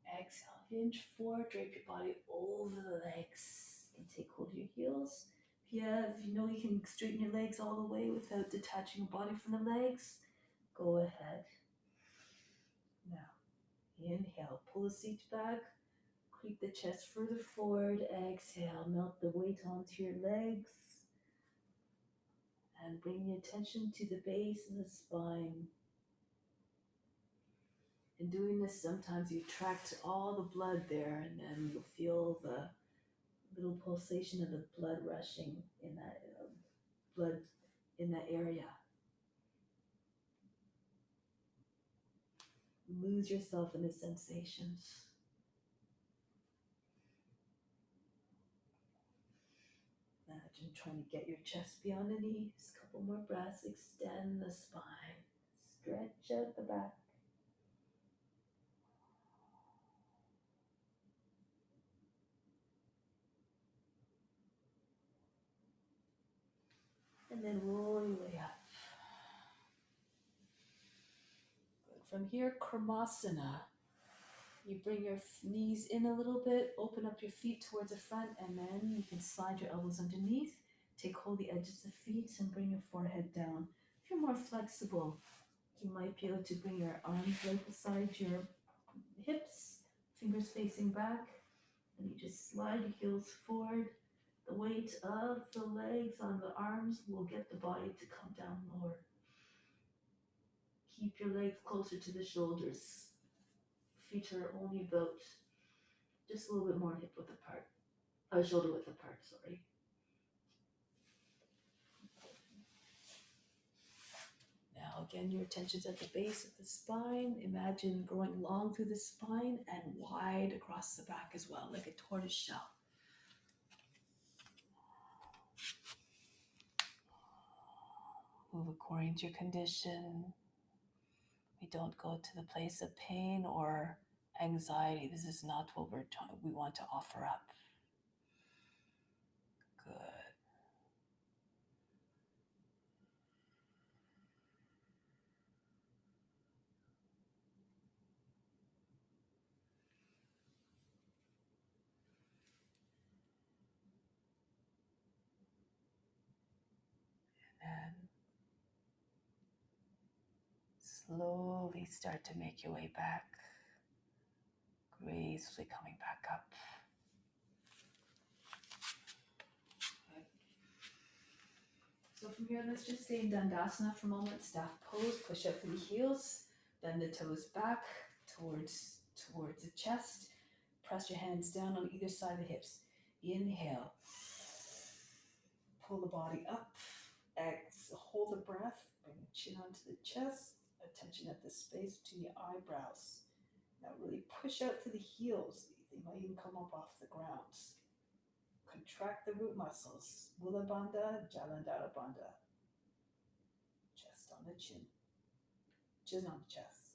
Exhale, hinge forward, drape your body over the legs. And take hold of your heels. If If you know you can straighten your legs all the way without detaching your body from the legs, go ahead. Now, inhale, pull the seat back, creep the chest further forward. Exhale, melt the weight onto your legs. And bring the attention to the base of the spine. In doing this, sometimes you attract all the blood there, and then you'll feel the little pulsation of the blood rushing in that blood in that area. Lose yourself in the sensations. Imagine trying to get your chest beyond the knees. Couple more breaths. Extend the spine. Stretch out the back. And then roll your way up. Good. From here, Kramasana. You bring your knees in a little bit, open up your feet towards the front, and then you can slide your elbows underneath. Take hold of the edges of the feet and bring your forehead down. If you're more flexible, you might be able to bring your arms right beside your hips, fingers facing back, and you just slide your heels forward. The weight of the legs on the arms will get the body to come down lower. Keep your legs closer to the shoulders. Feet are only about just a little bit more hip width apart. Shoulder width apart, sorry. Now again, your attention's at the base of the spine. Imagine growing long through the spine and wide across the back as well, like a tortoise shell. Move according to your condition. We don't go to the place of pain or anxiety. This is not what we want to offer up. Good. And slowly start to make your way back, gracefully coming back up. Good. So from here, let's just stay in Dandasana for a moment. Staff pose, push up through the heels, bend the toes back towards the chest. Press your hands down on either side of the hips. Inhale. Pull the body up. Exhale. Hold the breath. Bring the chin onto the chest. Attention at the space between your eyebrows. Now really push out through the heels. They might even come up off the ground. Contract the root muscles. Mula Bandha, Jalandhara Bandha. Chest on the chin. Chin on the chest.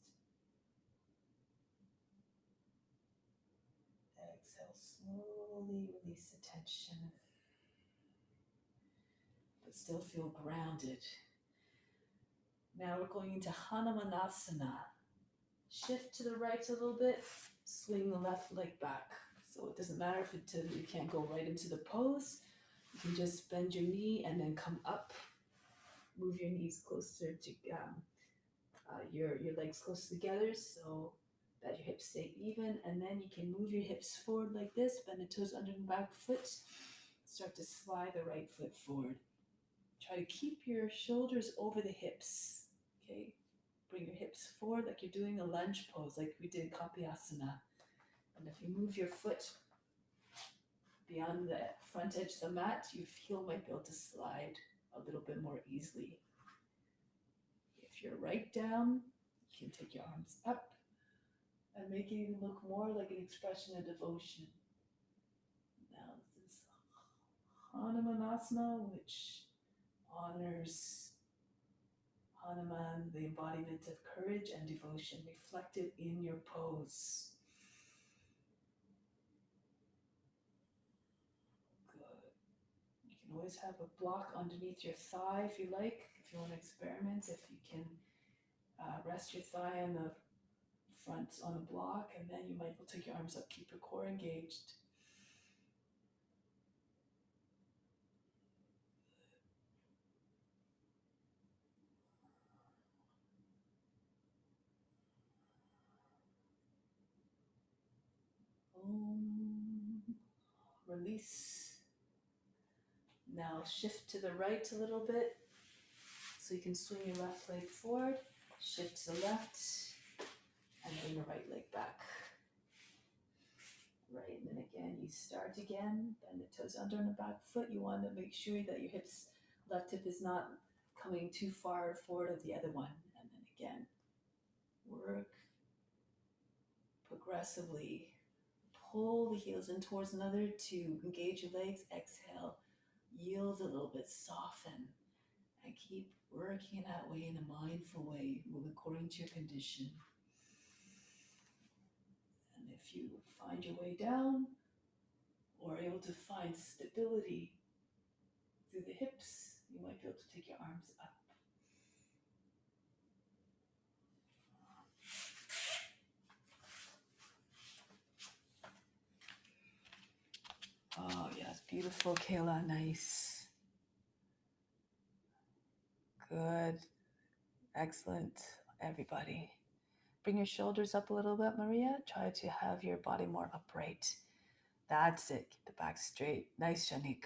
Exhale, slowly release the tension. But still feel grounded. Now we're going into Hanumanasana. Shift to the right a little bit, swing the left leg back. So it doesn't matter if you can't go right into the pose. You can just bend your knee and then come up. Move your knees closer to your legs close together so that your hips stay even. And then you can move your hips forward like this, bend the toes under the back foot. Start to slide the right foot forward. Try to keep your shoulders over the hips. Okay, bring your hips forward like you're doing a lunge pose, like we did Karnapidasana. And if you move your foot beyond the front edge of the mat, your heel might be able to slide a little bit more easily. If you're right down, you can take your arms up and make it even look more like an expression of devotion. Now this is Hanumanasana, which honors Hanuman, the embodiment of courage and devotion reflected in your pose. Good. You can always have a block underneath your thigh if you like, if you want to experiment. If you can rest your thigh on the front on a block, and then you might as well take your arms up, keep your core engaged. Release. Now shift to the right a little bit. So you can swing your left leg forward, shift to the left, and bring the right leg back. Right, and then again, you start again, bend the toes under on the back foot. You want to make sure that your left hip is not coming too far forward of the other one. And then again, work progressively. Pull the heels in towards another to engage your legs. Exhale, yield a little bit, soften, and keep working that way in a mindful way, move according to your condition. And if you find your way down or are able to find stability through the hips, you might be able to take your arms up. Oh, yes, beautiful, Kayla, nice. Good, excellent, everybody. Bring your shoulders up a little bit, Maria. Try to have your body more upright. That's it, keep the back straight. Nice, Shanik.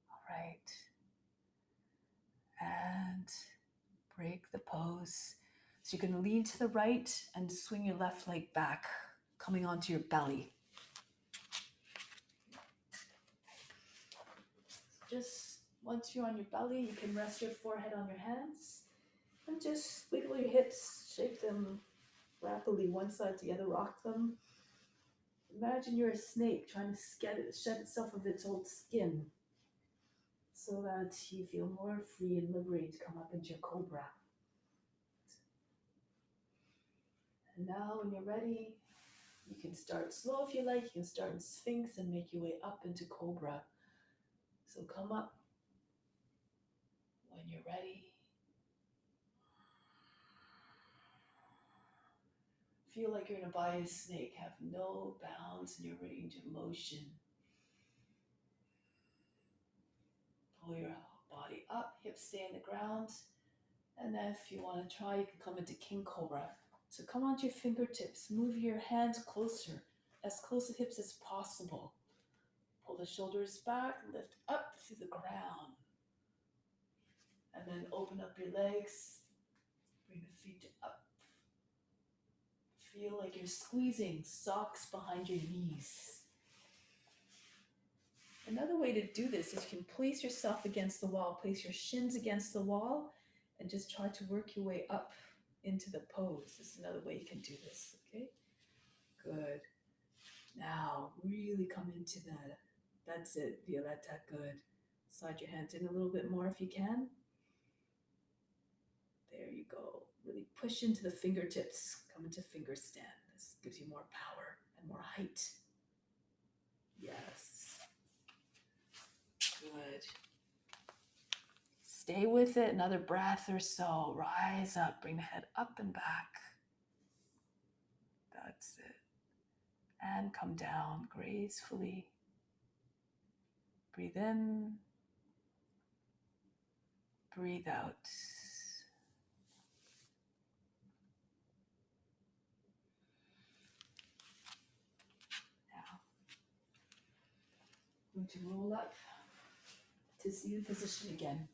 All right. And break the pose. So you're going to lean to the right and swing your left leg back, coming onto your belly. Just once you're on your belly, you can rest your forehead on your hands and just wiggle your hips, shake them rapidly one side to the other, rock them. Imagine you're a snake trying to shed itself of its old skin so that you feel more free and liberated to come up into your Cobra. And now when you're ready, you can start slow if you like. You can start in Sphinx and make your way up into Cobra. So come up when you're ready. Feel like you're in a Abaya snake. Have no bounds in your range of motion. Pull your body up, hips stay on the ground. And then if you want to try, you can come into King Cobra. So come onto your fingertips. Move your hands closer, as close to hips as possible. Pull the shoulders back, lift up through the ground. And then open up your legs. Bring the feet up. Feel like you're squeezing socks behind your knees. Another way to do this is you can place yourself against the wall, place your shins against the wall, and just try to work your way up into the pose. This is another way you can do this, okay? Good. Now, really come into that's it, Violetta, good. Slide your hands in a little bit more if you can. There you go. Really push into the fingertips. Come into finger stand. This gives you more power and more height. Yes. Good. Stay with it. Another breath or so. Rise up. Bring the head up and back. That's it. And come down gracefully. Breathe in. Breathe out. Going to roll up to seated position again.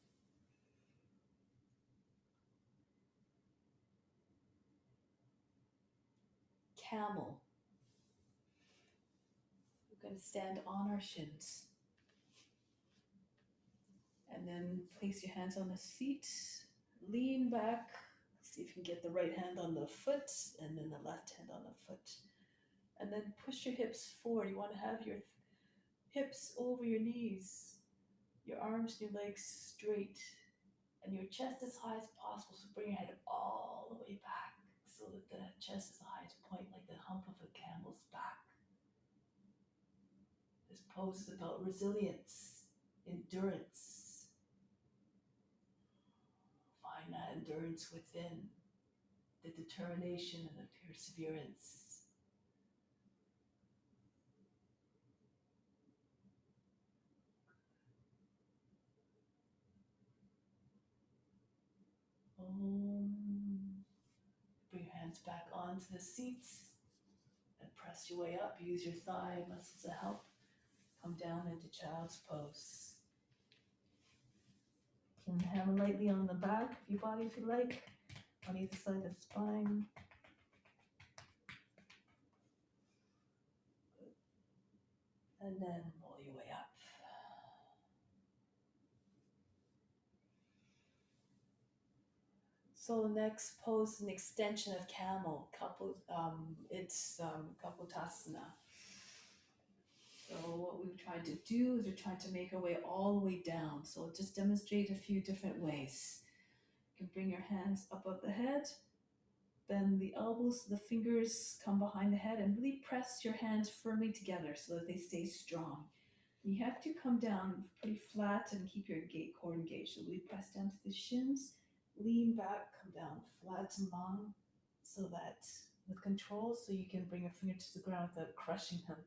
Camel. We're going to stand on our shins. And then place your hands on the seat. Lean back. See if you can get the right hand on the foot and then the left hand on the foot. And then push your hips forward. You want to have your hips over your knees, your arms and your legs straight, and your chest as high as possible. So bring your head all the way back so that the chest is the highest point, like the hump of a camel's back. This pose is about resilience, endurance. Find that endurance within, the determination and the perseverance. Bring your hands back onto the seats And press your way up. Use your thigh muscles to help. Come down into child's pose. You can hammer lightly on the back of your body if you like, on either side of the spine. And then roll your way up. So the next pose is an extension of camel. It's Kapotasana. So what we're trying to do is we're trying to make our way all the way down. So I'll just demonstrate a few different ways. You can bring your hands above the head, bend the elbows, the fingers come behind the head, and really press your hands firmly together so that they stay strong. You have to come down pretty flat and keep your core engaged. So really press down to the shins, lean back, come down flat and long, so that with control, so you can bring your finger to the ground without crushing them.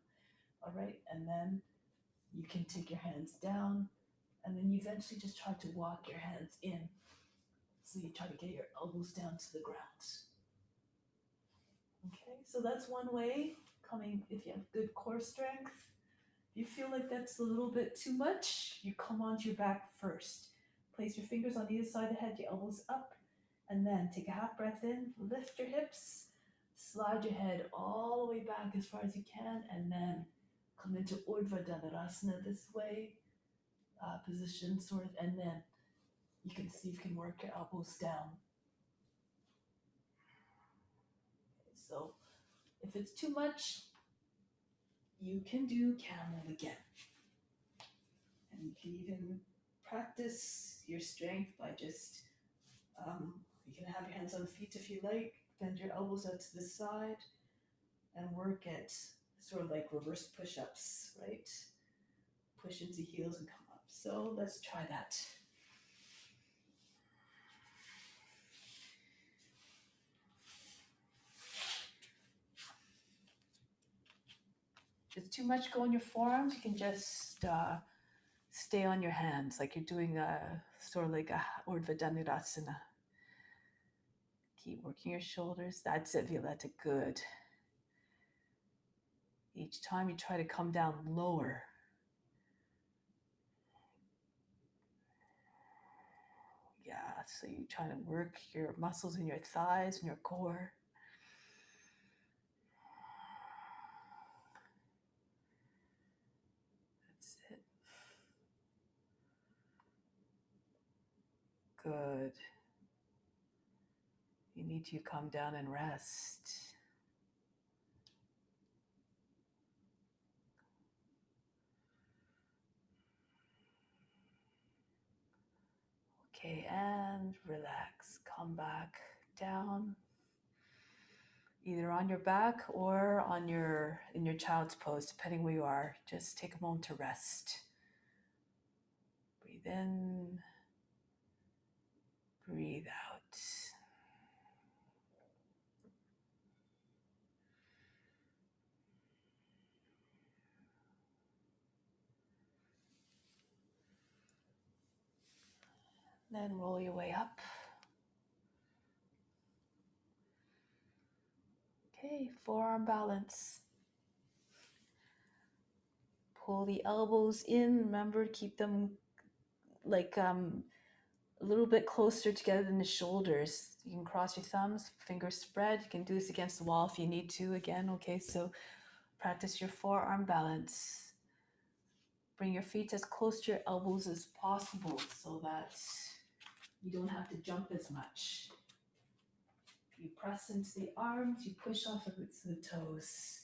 All right, and then you can take your hands down, and then you eventually just try to walk your hands in. So you try to get your elbows down to the ground. Okay, so that's one way, coming if you have good core strength. If you feel like that's a little bit too much, you come onto your back first. Place your fingers on either side of the head, your elbows up, and then take a half breath in, lift your hips, slide your head all the way back as far as you can, and then come into Urdhva Dhanurasana this way, position sort of, and then you can see if you can work your elbows down. So if it's too much, you can do camel again. And you can even practice your strength by just, you can have your hands on the feet if you like, bend your elbows out to the side, and work at sort of like reverse push-ups, right? Push into heels and come up. So let's try that. If it's too much, go on your forearms. You can just stay on your hands like you're doing sort of like a Urdhva Dhanurasana. Keep working your shoulders. That's it, Violetta. Good. Each time you try to come down lower. Yeah, so you're trying to work your muscles in your thighs and your core. That's it. Good. You need to come down and rest. Okay, and relax. Come back down. Either on your back or on in your child's pose, depending where you are. Just take a moment to rest. Breathe in. Breathe out. Then roll your way up. Okay, forearm balance. Pull the elbows in. Remember to keep them like a little bit closer together than the shoulders. You can cross your thumbs, fingers spread. You can do this against the wall if you need to again. Okay, so practice your forearm balance. Bring your feet as close to your elbows as possible so that you don't have to jump as much. You press into the arms, you push off the roots of the toes.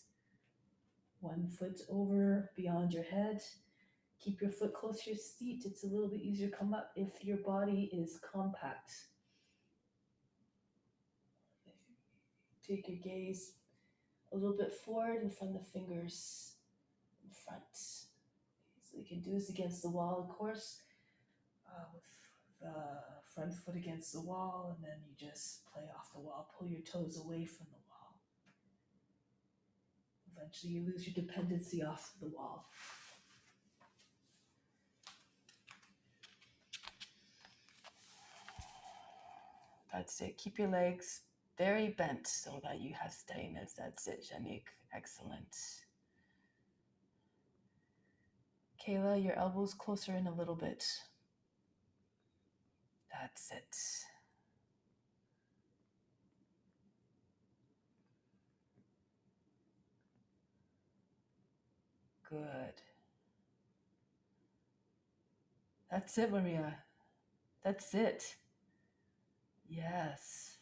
One foot over beyond your head. Keep your foot close to your seat. It's a little bit easier to come up if your body is compact. Take your gaze a little bit forward in front of the fingers in front. So you can do this against the wall, of course, with the front foot against the wall, and then you just play off the wall. Pull your toes away from the wall. Eventually you lose your dependency off the wall. That's it. Keep your legs very bent so that you have steadiness. That's it, Janik. Excellent. Kayla, your elbows closer in a little bit. That's it. Good. That's it, Maria. That's it. Yes.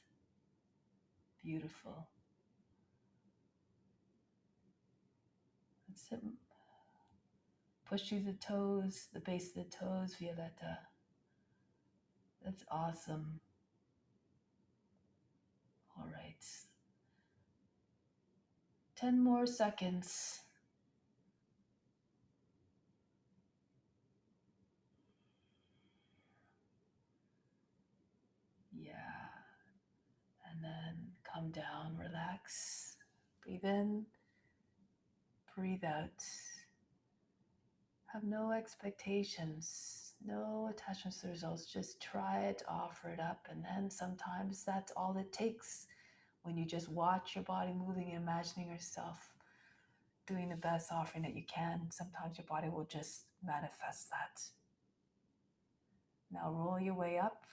Beautiful. That's it. Push through the toes, the base of the toes, Violetta. That's awesome. All right. 10 more seconds. Yeah. And then come down, relax. Breathe in, breathe out. Have no expectations, no attachments to the results. Just try it, offer it up. And then sometimes that's all it takes. When you just watch your body moving and imagining yourself doing the best offering that you can, sometimes your body will just manifest that. Now roll your way up.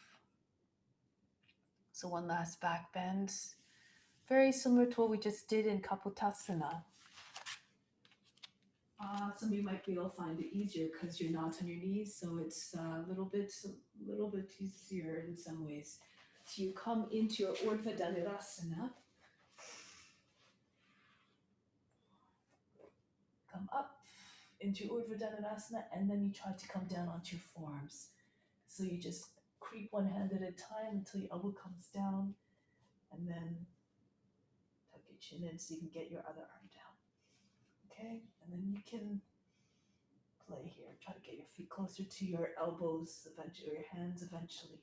So one last back bend. Very similar to what we just did in Kapotasana. Some of you might be able to find it easier because you're not on your knees, so it's a little bit easier in some ways. So you come into your Urdhva Dhanurasana. Come up into your Urdhva Dhanurasana, and then you try to come down onto your forearms. So you just creep one hand at a time until your elbow comes down, and then tuck your chin in so you can get your other arm down. Okay, and then you can play here. Try to get your feet closer to your elbows eventually, or your hands eventually.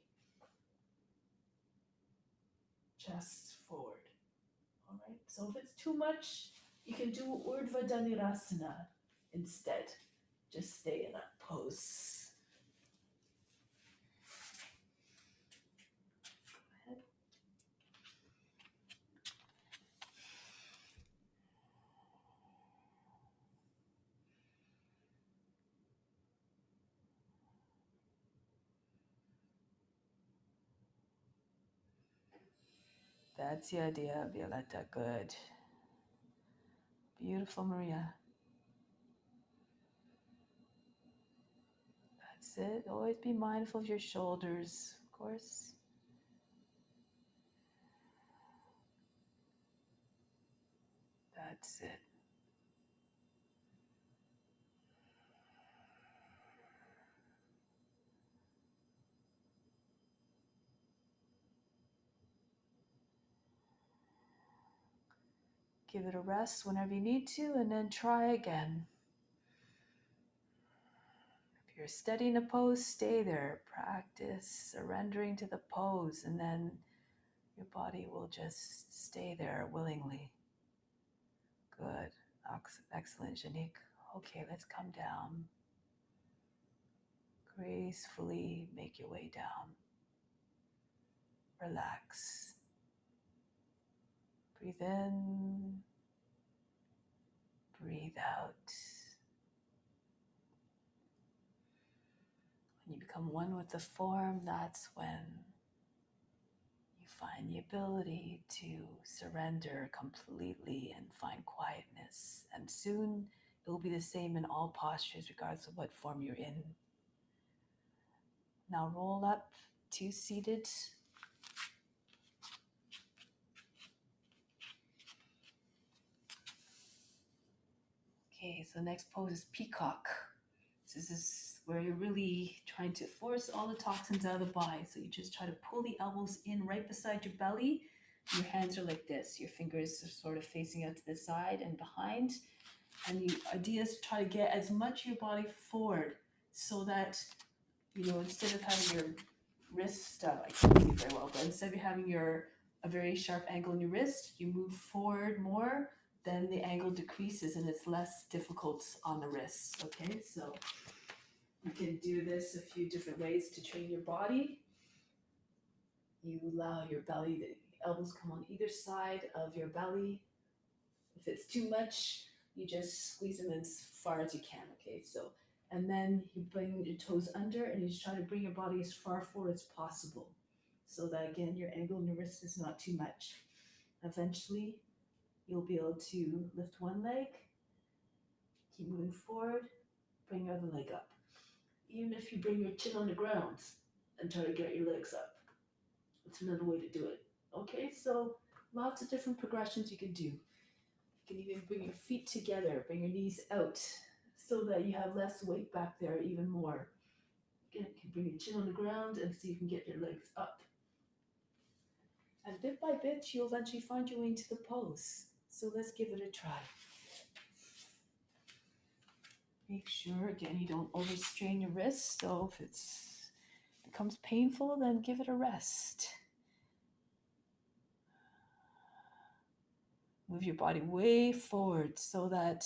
Chest forward. All right, so if it's too much, you can do Urdhva Dhanurasana instead. Just stay in that pose. Go ahead. That's the idea, Violetta. Good. Beautiful, Maria. That's it. Always be mindful of your shoulders, of course. That's it. Give it a rest whenever you need to, and then try again. If you're steady in a pose, stay there. Practice surrendering to the pose, and then your body will just stay there willingly. Good. Excellent, Janik. Okay, let's come down. Gracefully make your way down. Relax. Breathe in. Breathe out. When you become one with the form, that's when you find the ability to surrender completely and find quietness. And soon it will be the same in all postures, regardless of what form you're in. Now roll up to seated. Okay, so next pose is Peacock. This is where you're really trying to force all the toxins out of the body. So you just try to pull the elbows in right beside your belly. Your hands are like this. Your fingers are sort of facing out to the side and behind. And the idea is to try to get as much of your body forward so that, instead of having your wrist, I can't see it very well, but instead of having a very sharp angle in your wrist, you move forward more, then the angle decreases and it's less difficult on the wrist. Okay, so you can do this a few different ways to train your body. You allow your belly The elbows come on either side of your belly. If it's too much, you just squeeze them as far as you can, okay? So, and then you bring your toes under and you just try to bring your body as far forward as possible so that, again, your angle in your wrist is not too much. Eventually, you'll be able to lift one leg, keep moving forward, bring your other leg up. Even if you bring your chin on the ground and try to get your legs up, it's another way to do it. Okay, so lots of different progressions you can do. You can even bring your feet together, bring your knees out so that you have less weight back there even more. Again, you can bring your chin on the ground and see if you can get your legs up. And bit by bit, you'll eventually find your way into the pose. So let's give it a try. Make sure, again, you don't overstrain your wrists. So if it becomes painful, then give it a rest. Move your body way forward so that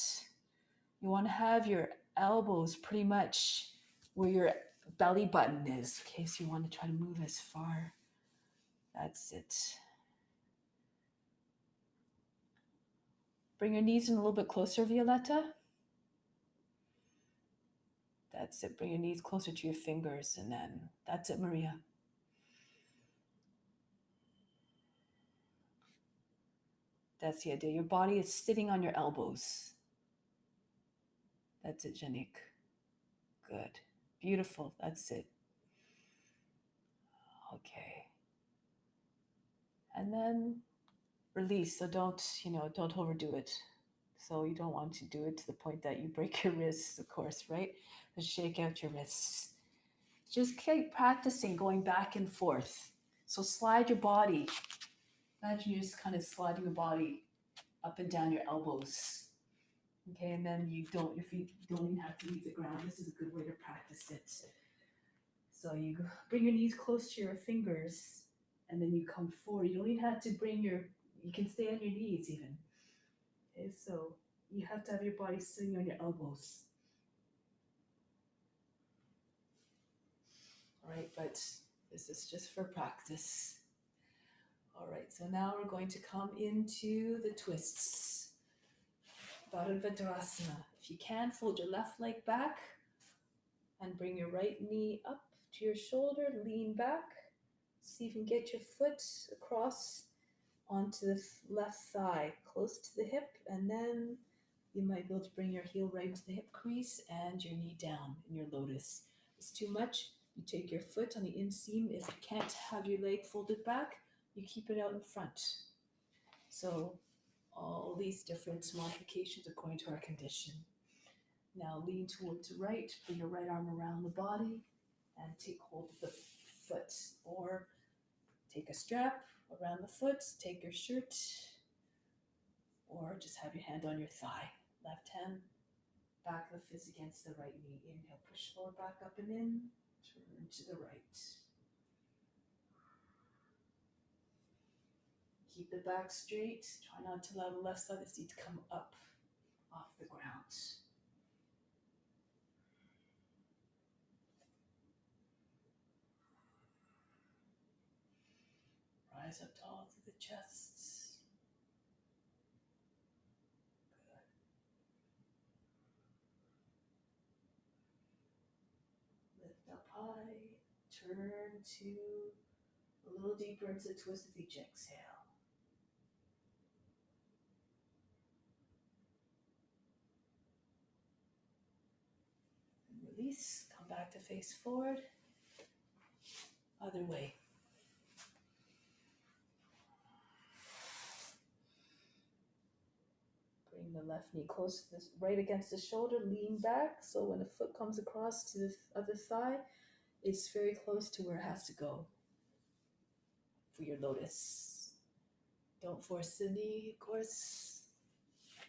you want to have your elbows pretty much where your belly button is. Okay, so you want to try to move as far. That's it. Bring your knees in a little bit closer, Violetta. That's it. Bring your knees closer to your fingers, and then that's it, Maria. That's the idea. Your body is sitting on your elbows. That's it, Janik. Good. Beautiful. That's it. Okay. And then release. So don't overdo it. So you don't want to do it to the point that you break your wrists, of course, right? But shake out your wrists. Just keep practicing going back and forth. So slide your body. Imagine you're just kind of sliding your body up and down your elbows. Okay, and then your feet don't even have to leave the ground. This is a good way to practice it. So you bring your knees close to your fingers, and then you come forward. You don't even have to you can stay on your knees even. Okay, so you have to have your body sitting on your elbows. All right, but this is just for practice. All right, so now we're going to come into the twists. Bharadvajrasana. If you can, fold your left leg back and bring your right knee up to your shoulder, lean back. See if you can get your foot across onto the left thigh, close to the hip, and then you might be able to bring your heel right into the hip crease and your knee down in your lotus. If it's too much, you take your foot on the inseam. If you can't have your leg folded back, you keep it out in front. So all these different modifications according to our condition. Now lean towards the right, bring your right arm around the body and take hold of the foot, or take a strap around the foot, take your shirt, or just have your hand on your thigh. Left hand, back of the fist against the right knee. Inhale, push forward, back up and in, turn to the right. Keep the back straight. Try not to allow the left side of the seat to come up off the ground. Rise up tall through the chest. Good. Lift up high. Turn to a little deeper into the twist with each exhale. And release. Come back to face forward. Other way. Bring the left knee close to this, right against the shoulder, lean back. So when the foot comes across to the other thigh, it's very close to where it has to go for your lotus. Don't force the knee, of course.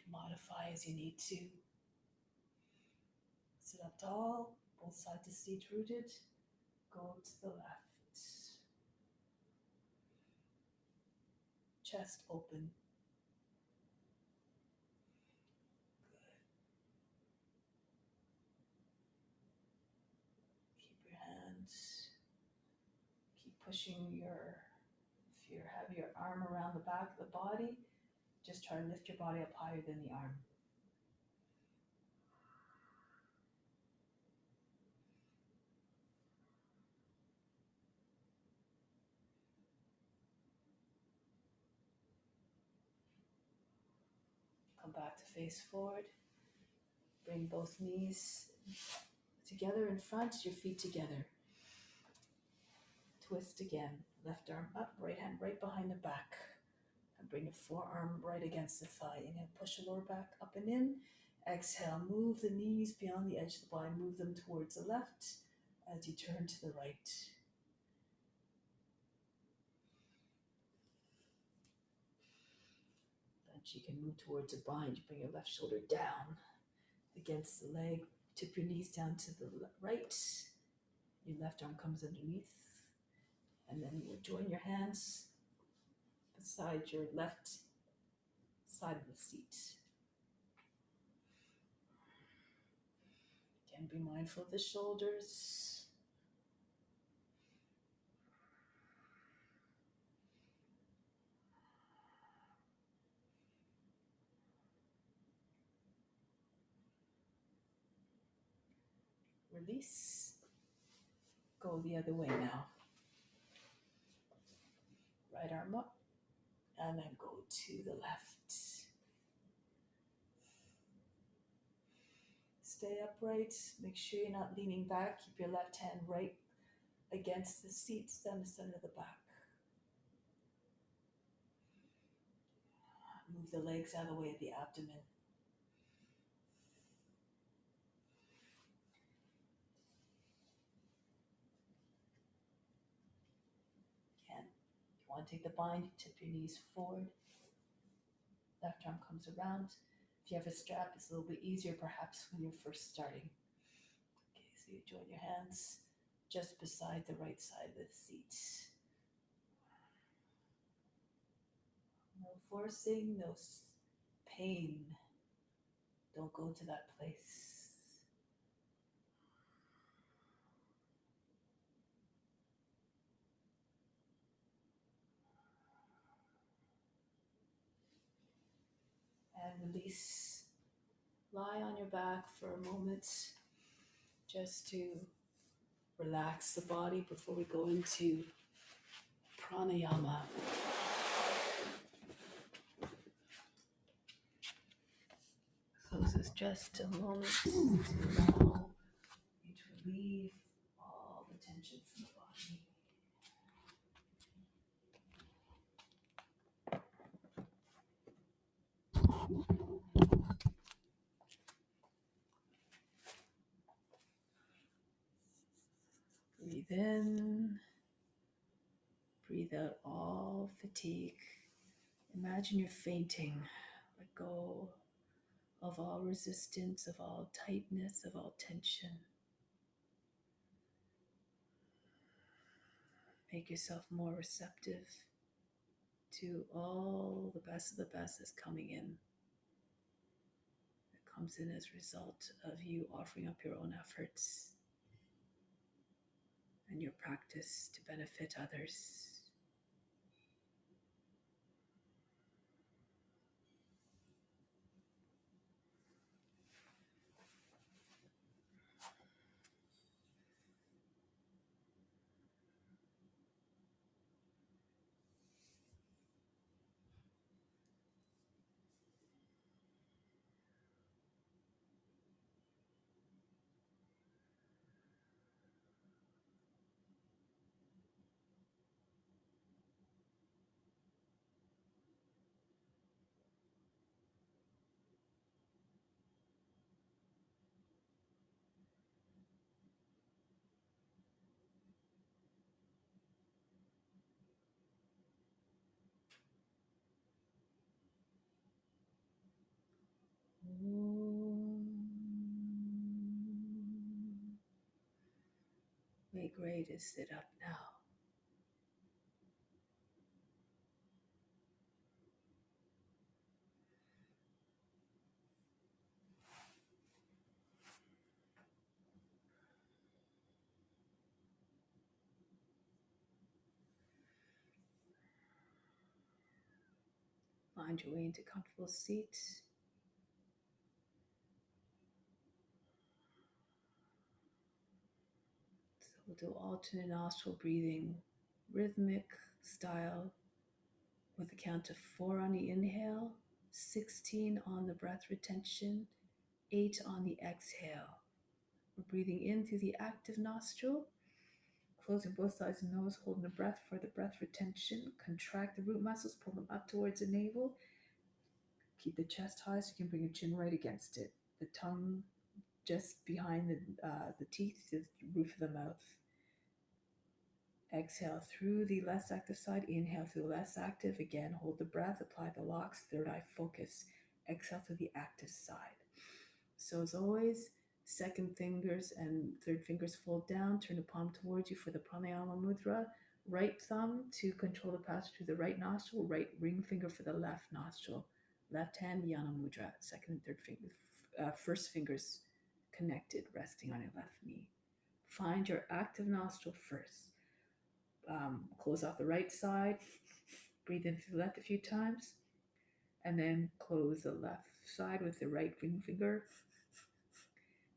Modify as you need to. Sit up tall, both sides of seat rooted. Go to the left. Chest open. Keep your hands, keep pushing your If you have your arm around the back of the body, just try to lift your body up higher than the arm. Come back to face forward. Bring both knees together in front, your feet together. Twist again. Left arm up, right hand right behind the back. And bring the forearm right against the thigh. Inhale, push the lower back up and in. Exhale, move the knees beyond the edge of the body. Move them towards the left as you turn to the right. Then you can move towards the bind. You bring your left shoulder down against the leg. Tip your knees down to the right. Your left arm comes underneath. And then you join your hands beside your left side of the seat. Again, be mindful of the shoulders. Release. Go the other way now. Right arm up, and then go to the left. Stay upright. Make sure you're not leaning back. Keep your left hand right against the seat, down the center of the back. Move the legs out of the way of the abdomen. Again, if you want to take the bind, tip your knees forward. Left arm comes around. If you have a strap, it's a little bit easier perhaps when you're first starting. Okay, so you join your hands just beside the right side of the seat. No forcing, no pain. Don't go to that place. And release. Lie on your back for a moment just to relax the body before we go into pranayama. So this is just a moment to allow you to relieve all the tension from the body. Breathe in, breathe out all fatigue. Imagine you're fainting. Let go of all resistance, of all tightness, of all tension. Make yourself more receptive to all the best of the best that's coming in. It comes in as a result of you offering up your own efforts and your practice to benefit others. Make ready to sit up now. Find your way into a comfortable seat. So we'll do alternate nostril breathing, rhythmic style, with a count of 4 on the inhale, 16 on the breath retention, 8 on the exhale. We're breathing in through the active nostril, closing both sides of the nose, holding the breath for the breath retention. Contract the root muscles, pull them up towards the navel. Keep the chest high so you can bring your chin right against it. The tongue just behind the teeth, the roof of the mouth. Exhale through the less active side. Inhale through the less active. Again, hold the breath, apply the locks, third eye focus. Exhale through the active side. So as always, second fingers and third fingers fold down. Turn the palm towards you for the pranayama mudra. Right thumb to control the passage through the right nostril. Right ring finger for the left nostril. Left hand, yana mudra. Second and third finger, first fingers connected, resting on your left knee. Find your active nostril first. Close off the right side. Breathe in through the left a few times. And then close the left side with the right ring finger.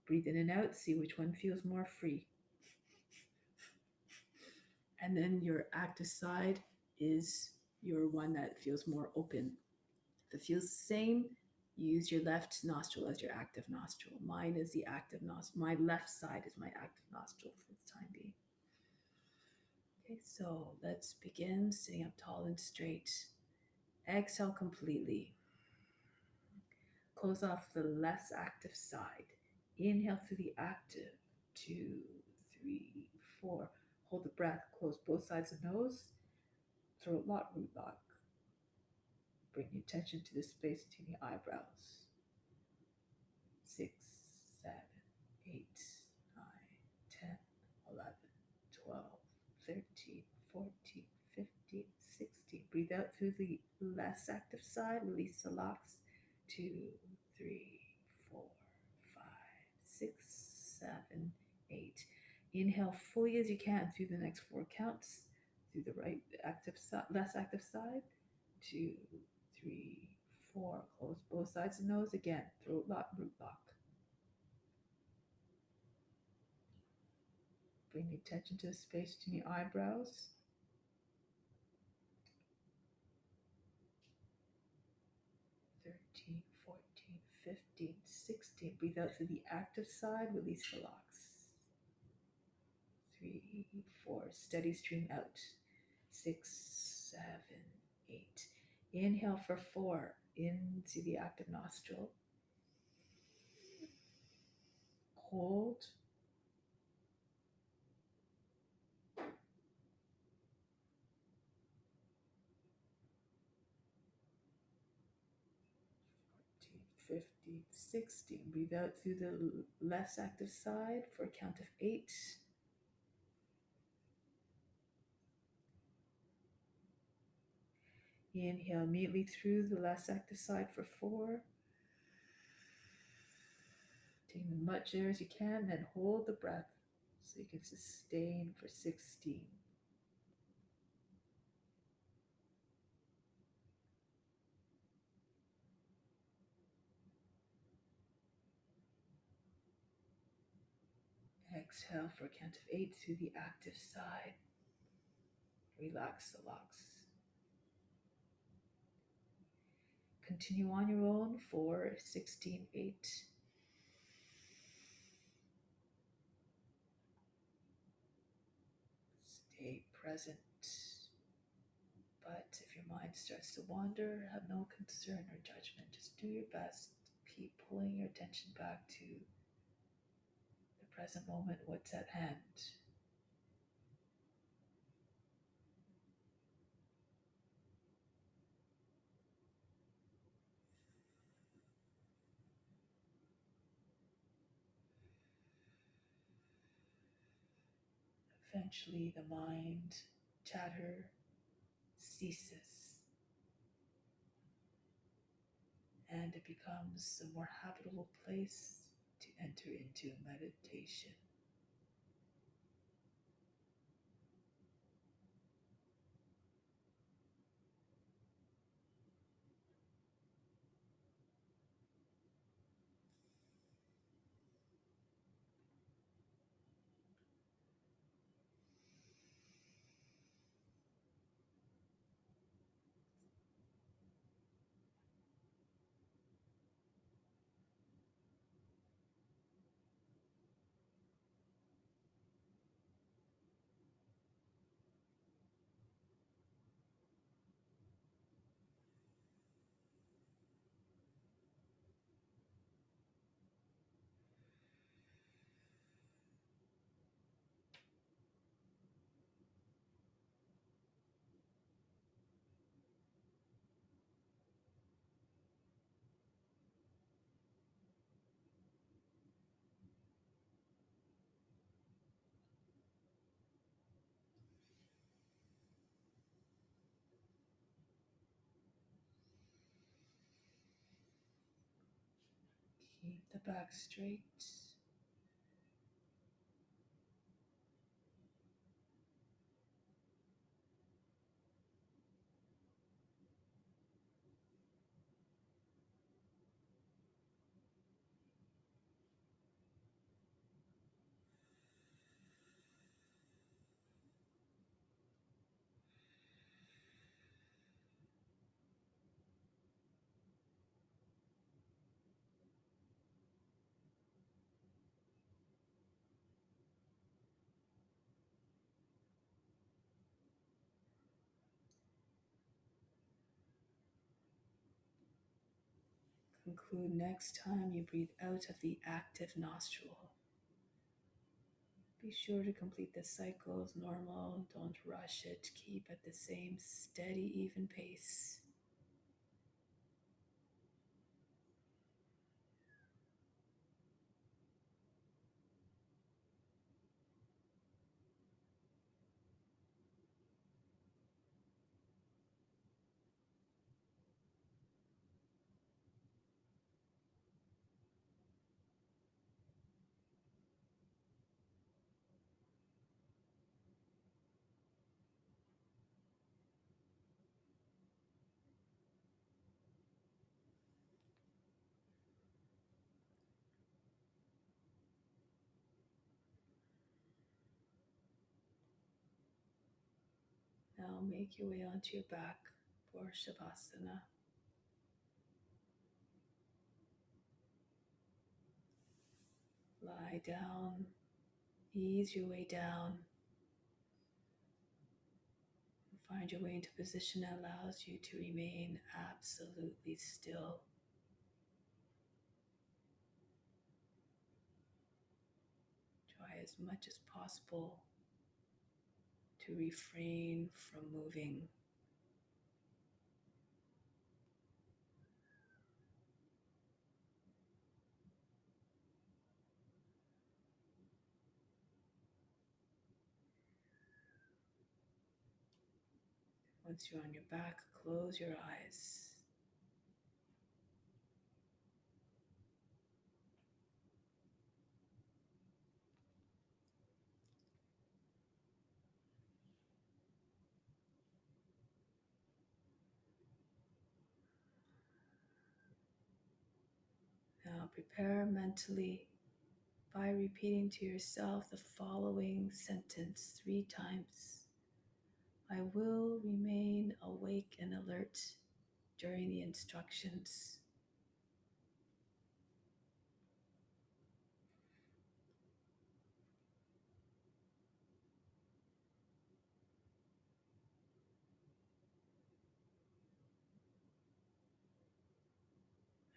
Breathe in and out. See which one feels more free. And then your active side is your one that feels more open. If it feels the same, use your left nostril as your active nostril. Mine is the active nostril. My left side is my active nostril for the time being. Okay, so let's begin sitting up tall and straight. Exhale completely. Close off the less active side. Inhale through the active. 2, 3, 4. Hold the breath. Close both sides of the nose. Throat lock, root lock. Bring your attention to the space between the eyebrows. 6, 7, 8, 9, 10, 11, 12, 13, 14, 15, 16. Breathe out through the less active side. Release the locks. 2, 3, 4, 5, 6, 7, 8. Inhale fully as you can through the next 4 counts. Through the right active side, less active side. 2, 3, 4. Close both sides of the nose again. Throat lock, root lock. Bring the attention to the space between the eyebrows. 13, 14, 15, 16. Breathe out through the active side. Release the locks. 3, 4. Steady stream out. 6, 7, 8. Inhale for 4. Into the active nostril. Hold. 15, 16. Breathe out through the less active side for a count of 8. Inhale immediately through the less active side for 4. Take as much air as you can, then hold the breath so you can sustain for 16. Exhale for a count of 8 through the active side. Relax the locks. Continue on your own for 16, 8. Stay present. But if your mind starts to wander, have no concern or judgment. Just do your best. Keep pulling your attention back to the present moment, what's at hand. Eventually, the mind chatter ceases and it becomes a more habitable place to enter into meditation. Keep the back straight. Conclude next time you breathe out of the active nostril. Be sure to complete the cycle as normal. Don't rush it. Keep at the same steady, even pace. Now make your way onto your back for Savasana. Lie down, ease your way down. Find your way into a position that allows you to remain absolutely still. Try as much as possible to refrain from moving. Once you're on your back, close your eyes. Now prepare mentally by repeating to yourself the following sentence 3 times. I will remain awake and alert during the instructions.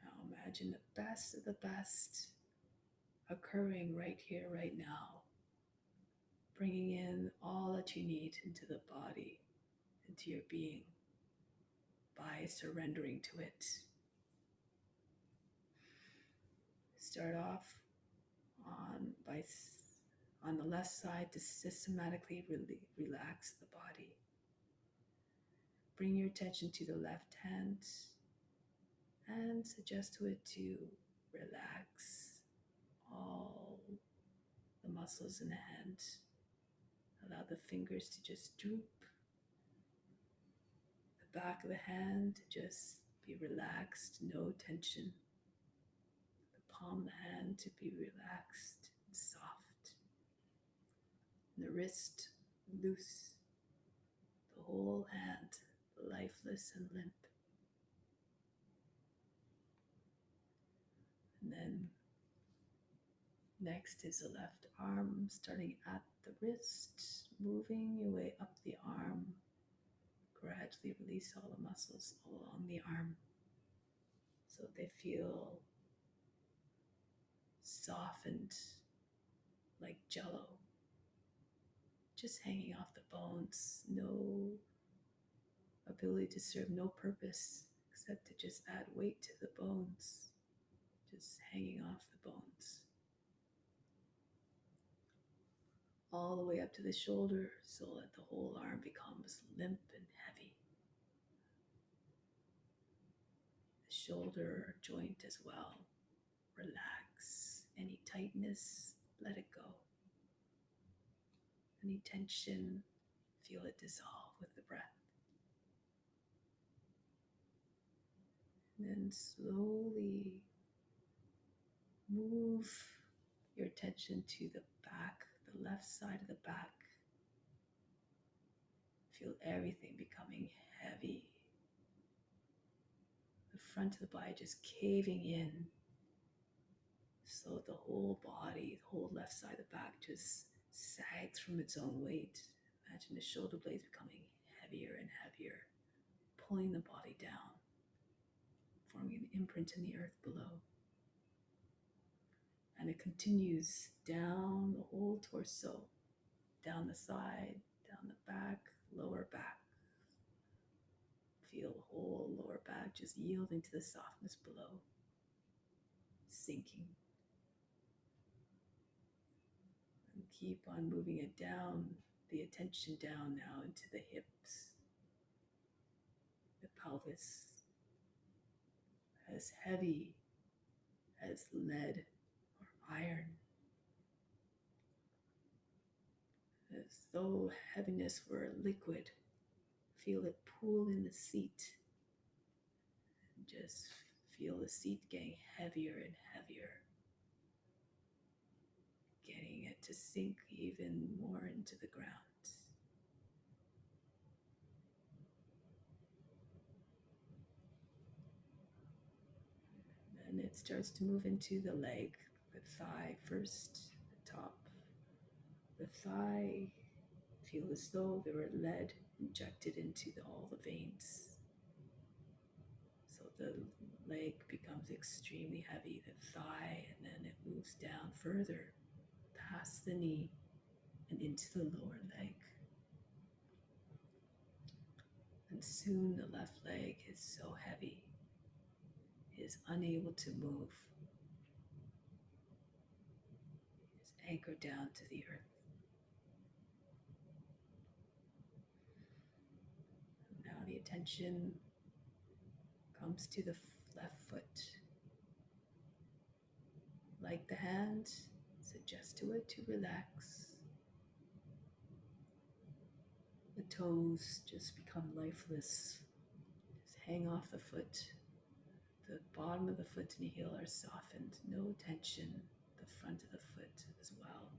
Now imagine the best of the best occurring right here, right now. Bringing in all that you need into the body, into your being, by surrendering to it. Start off on the left side to systematically relax the body. Bring your attention to the left hand and suggest to it to relax all the muscles in the hand. Allow the fingers to just droop. The back of the hand to just be relaxed, no tension. The palm of the hand to be relaxed and soft. And the wrist loose. The whole hand lifeless and limp. And then next is the left arm, starting at the wrist, moving your way up the arm. Gradually release all the muscles along the arm so they feel softened like jello, just hanging off the bones. No ability to serve, no purpose except to just add weight to the bones, just hanging off the bones. All the way up to the shoulder so that the whole arm becomes limp and heavy. The shoulder joint as well, relax. Any tightness, let it go. Any tension, feel it dissolve with the breath. And then slowly move your attention to the back, the left side of the back. Feel everything becoming heavy. The front of the body just caving in. So the whole body, the whole left side of the back just sags from its own weight. Imagine the shoulder blades becoming heavier and heavier, pulling the body down, forming an imprint in the earth below. And it continues down the whole torso, down the side, down the back, lower back. Feel the whole lower back just yielding to the softness below, sinking. And keep on moving it down, the attention down now into the hips, the pelvis, as heavy as lead or iron, as though heaviness were a liquid. Feel it pool in the seat. And just feel the seat getting heavier and heavier, getting it to sink even more into the ground. And it starts to move into the leg, the thigh first, the top. The thigh, feel as though there were lead injected into all the veins. So the leg becomes extremely heavy, the thigh, and then it moves down further, past the knee, and into the lower leg. And soon the left leg is so heavy, it is unable to move. It is anchored down to the earth. And now the attention comes to the left foot. Like the hand, suggest to it to relax. The toes just become lifeless. Just hang off the foot. The bottom of the foot and the heel are softened. No tension. The front of the foot as well.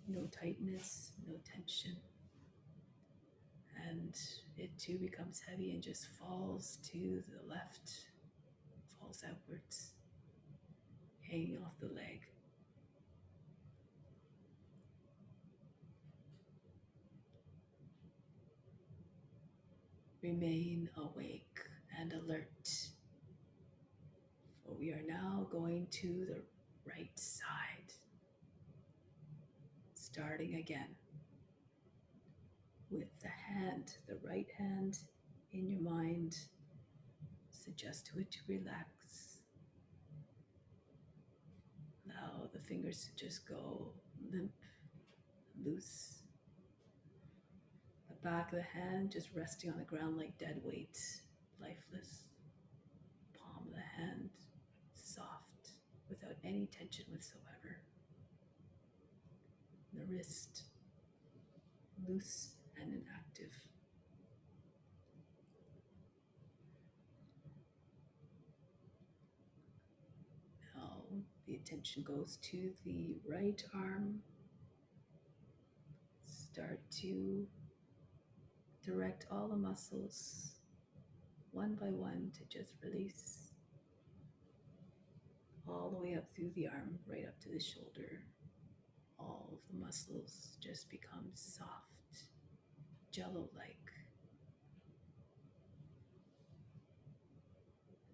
No tightness, no tension. And it too becomes heavy and just falls to the left, falls outwards, hanging off the leg. Remain awake and alert, for we are now going to the right side. Starting again with the hand, the right hand in your mind, suggest to it to relax. Allow the fingers to just go limp, loose. The back of the hand just resting on the ground like dead weight, lifeless. Palm of the hand soft, without any tension whatsoever. The wrist loose and inactive. Now the attention goes to the right arm. Start to direct all the muscles one by one to just release all the way up through the arm, right up to the shoulder. All of the muscles just become soft, jello-like.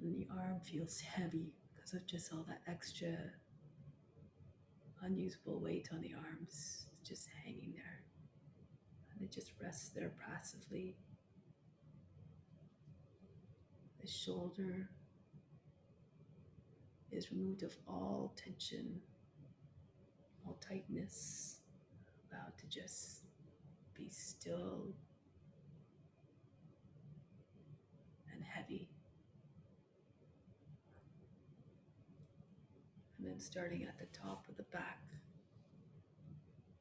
And the arm feels heavy because of just all that extra unusable weight on the arms. It's just hanging there. And it just rests there passively. The shoulder is removed of all tension, all tightness, allowed to just be still and heavy. And then starting at the top of the back,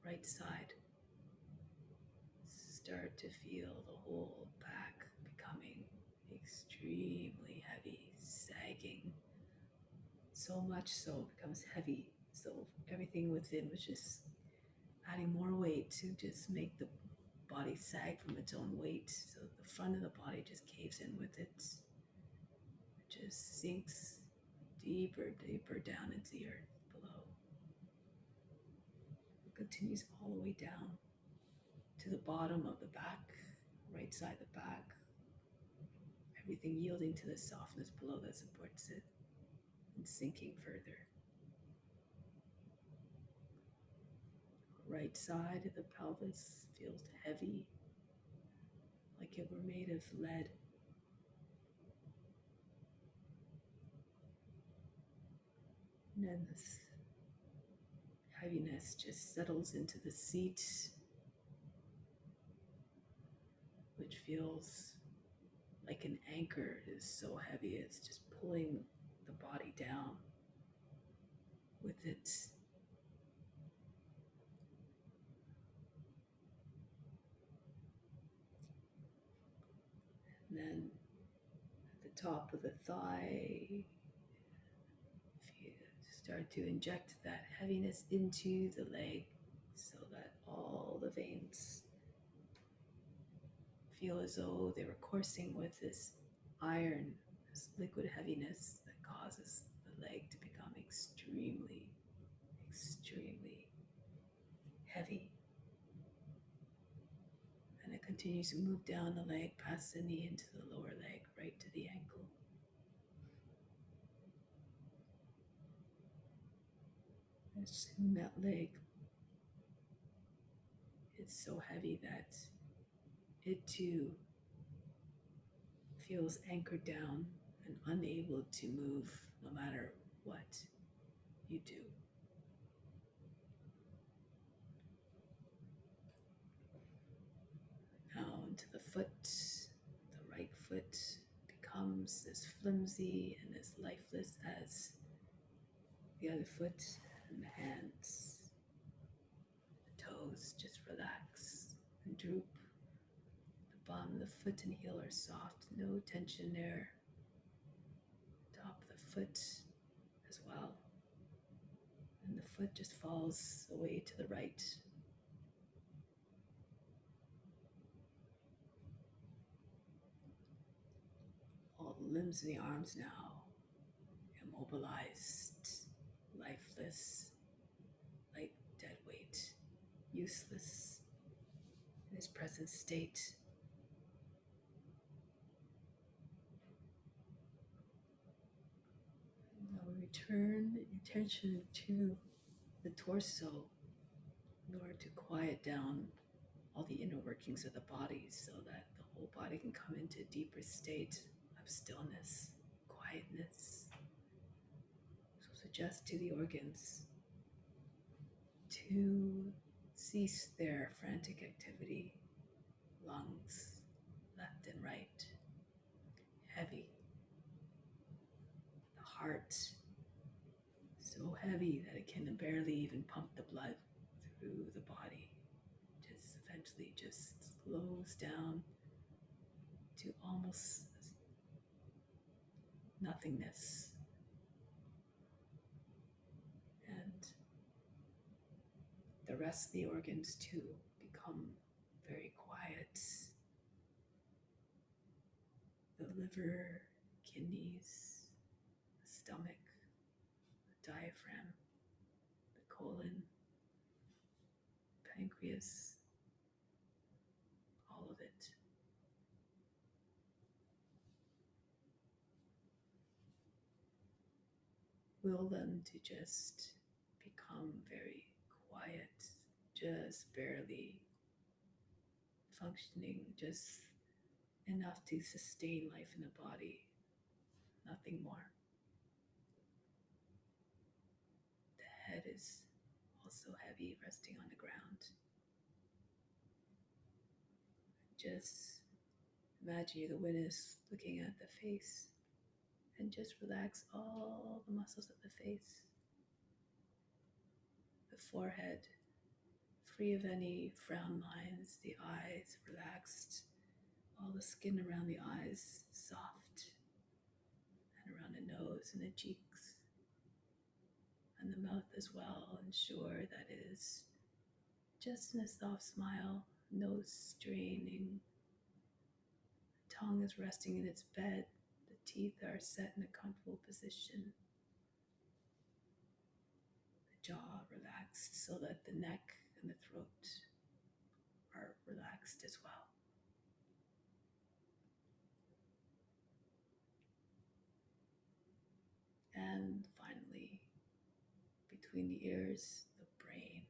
right side, start to feel the whole back becoming extremely heavy, sagging. So much so it becomes heavy. So everything within was just adding more weight to just make the body sag from its own weight. So the front of the body just caves in with it. It just sinks deeper, deeper down into the earth below. It continues all the way down to the bottom of the back, right side of the back. Everything yielding to the softness below that supports it and sinking further. Right side of the pelvis feels heavy, like it were made of lead. And then this heaviness just settles into the seat, which feels like an anchor. It is so heavy, it's just pulling the body down with it. And then at the top of the thigh, if you start to inject that heaviness into the leg so that all the veins feel as though they were coursing with this iron, this liquid heaviness that causes the leg to become extremely, extremely heavy. And it continues to move down the leg, past the knee into the lower leg, right to the ankle. And soon that leg is so heavy that it too feels anchored down and unable to move no matter what you do. Now into the foot. The right foot becomes as flimsy and as lifeless as the other foot, and the hands, the toes just relax and droop. The bottom of the foot and heel are soft, no tension there. Top of the foot as well. And the foot just falls away to the right. All the limbs and the arms now immobilized, lifeless, like dead weight, useless in its present state. Now we return attention to the torso in order to quiet down all the inner workings of the body so that the whole body can come into a deeper state of stillness, quietness. So suggest to the organs to cease their frantic activity. Lungs, left and right, heavy. The heart, so heavy that it can barely even pump the blood through the body. Just eventually just slows down to almost nothingness. And the rest of the organs too become very quiet. The liver, kidneys, the stomach, the diaphragm, the colon, pancreas, all of it. Will them to just become very quiet, just barely functioning, just enough to sustain life in the body, nothing more. The head is also heavy, resting on the ground. Just imagine you're the witness looking at the face and just relax all the muscles of the face. forehead, free of any frown lines, the eyes relaxed, all the skin around the eyes soft, and around the nose and the cheeks, and the mouth as well. Ensure that is just in a soft smile, no straining. The tongue is resting in its bed, the teeth are set in a comfortable position, the jaw relaxed so that the neck and the throat are relaxed as well. And finally, between the ears, the brain.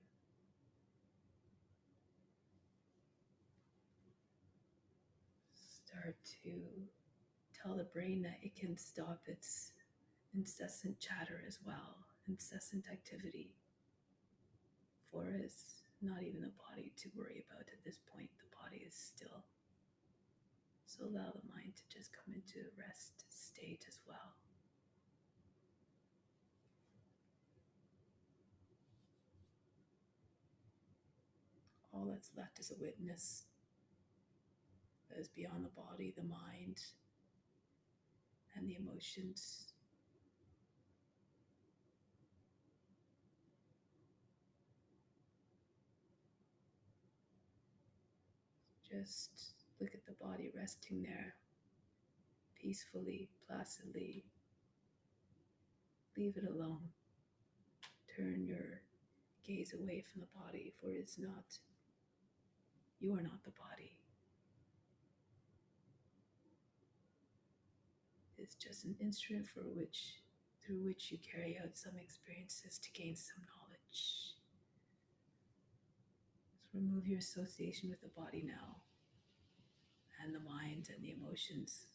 Start to tell the brain that it can stop its incessant chatter as well, incessant activity, for it's not even the body to worry about at this point. The body is still. So allow the mind to just come into a rest state as well. All that's left is a witness that is beyond the body, the mind, and the emotions. Just look at the body resting there, peacefully, placidly. Leave it alone. Turn your gaze away from the body, for it's not, you are not the body. It's just an instrument through which you carry out some experiences to gain some knowledge. So remove your association with the body now, and the mind and the emotions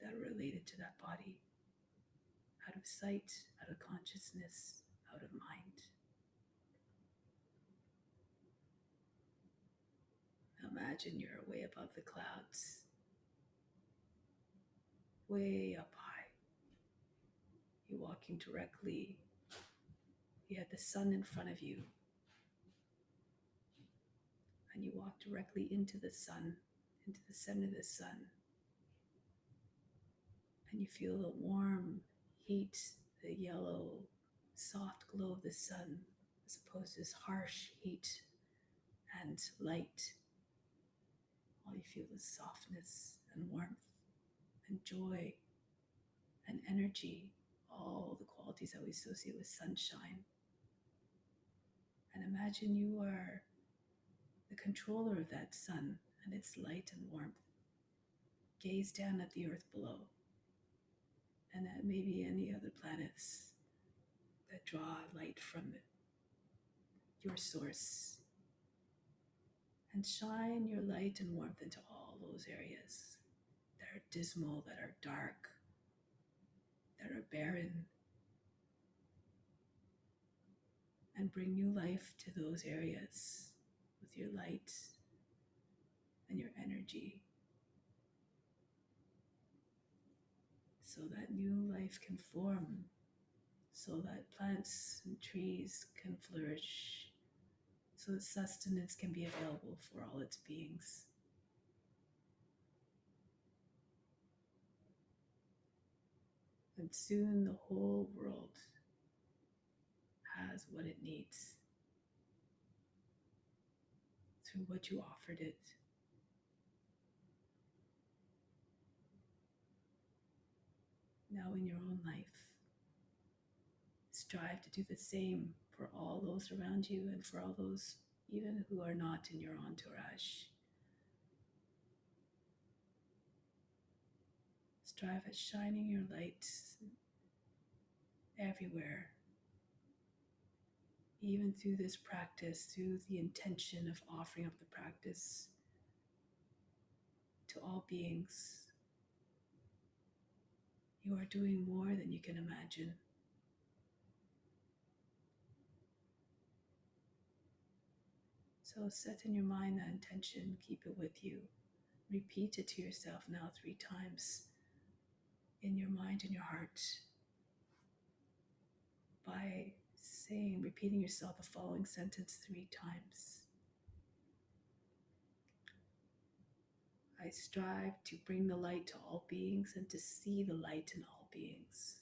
that are related to that body. Out of sight, out of consciousness, out of mind. Imagine you're way above the clouds, way up high. You're walking directly. You have the sun in front of you, and you walk directly into the sun, into the center of the sun, and you feel the warm heat, the yellow, soft glow of the sun, as opposed to this harsh heat and light. All you feel is softness and warmth and joy and energy, all the qualities that we associate with sunshine. And imagine you are the controller of that sun and its light and warmth. Gaze down at the earth below and at maybe any other planets that draw light from your source. And shine your light and warmth into all those areas that are dismal, that are dark, that are barren. And bring new life to those areas with your light and your energy, so that new life can form, so that plants and trees can flourish, so that sustenance can be available for all its beings. And soon the whole world has what it needs through what you offered it. Now in your own life, strive to do the same for all those around you and for all those even who are not in your entourage. Strive at shining your light everywhere, even through this practice, through the intention of offering up the practice to all beings. You are doing more than you can imagine. So set in your mind that intention, keep it with you. Repeat it to yourself now 3 times in your mind and your heart by repeating yourself the following sentence 3 times. I strive to bring the light to all beings and to see the light in all beings.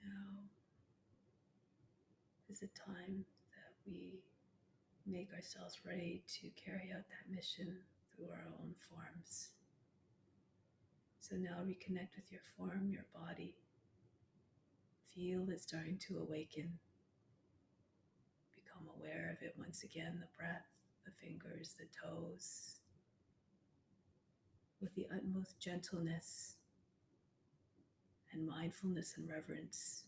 Now is the time that we make ourselves ready to carry out that mission through our own forms. So now reconnect with your form, your body. Feel it starting to awaken. Become aware of it once again, the breath, the fingers, the toes, with the utmost gentleness and mindfulness and reverence.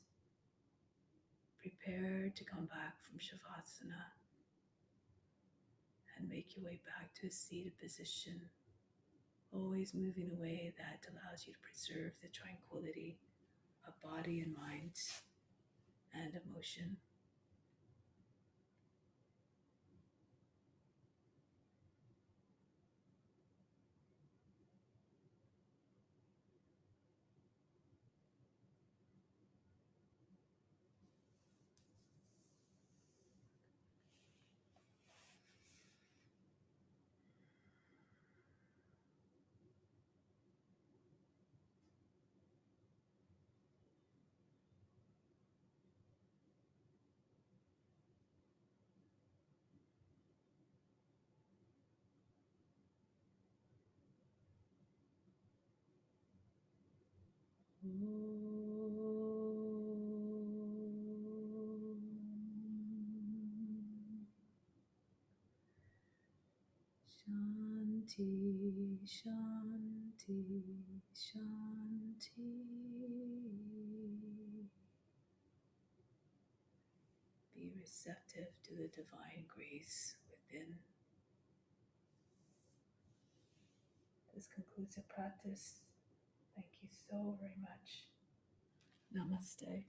Prepare to come back from Savasana and make your way back to a seated position, always moving in a way that allows you to preserve the tranquility of body and mind and emotion. Shanti, Shanti, Shanti. Be receptive to the divine grace within. This concludes the practice. Thank you so very much. Namaste.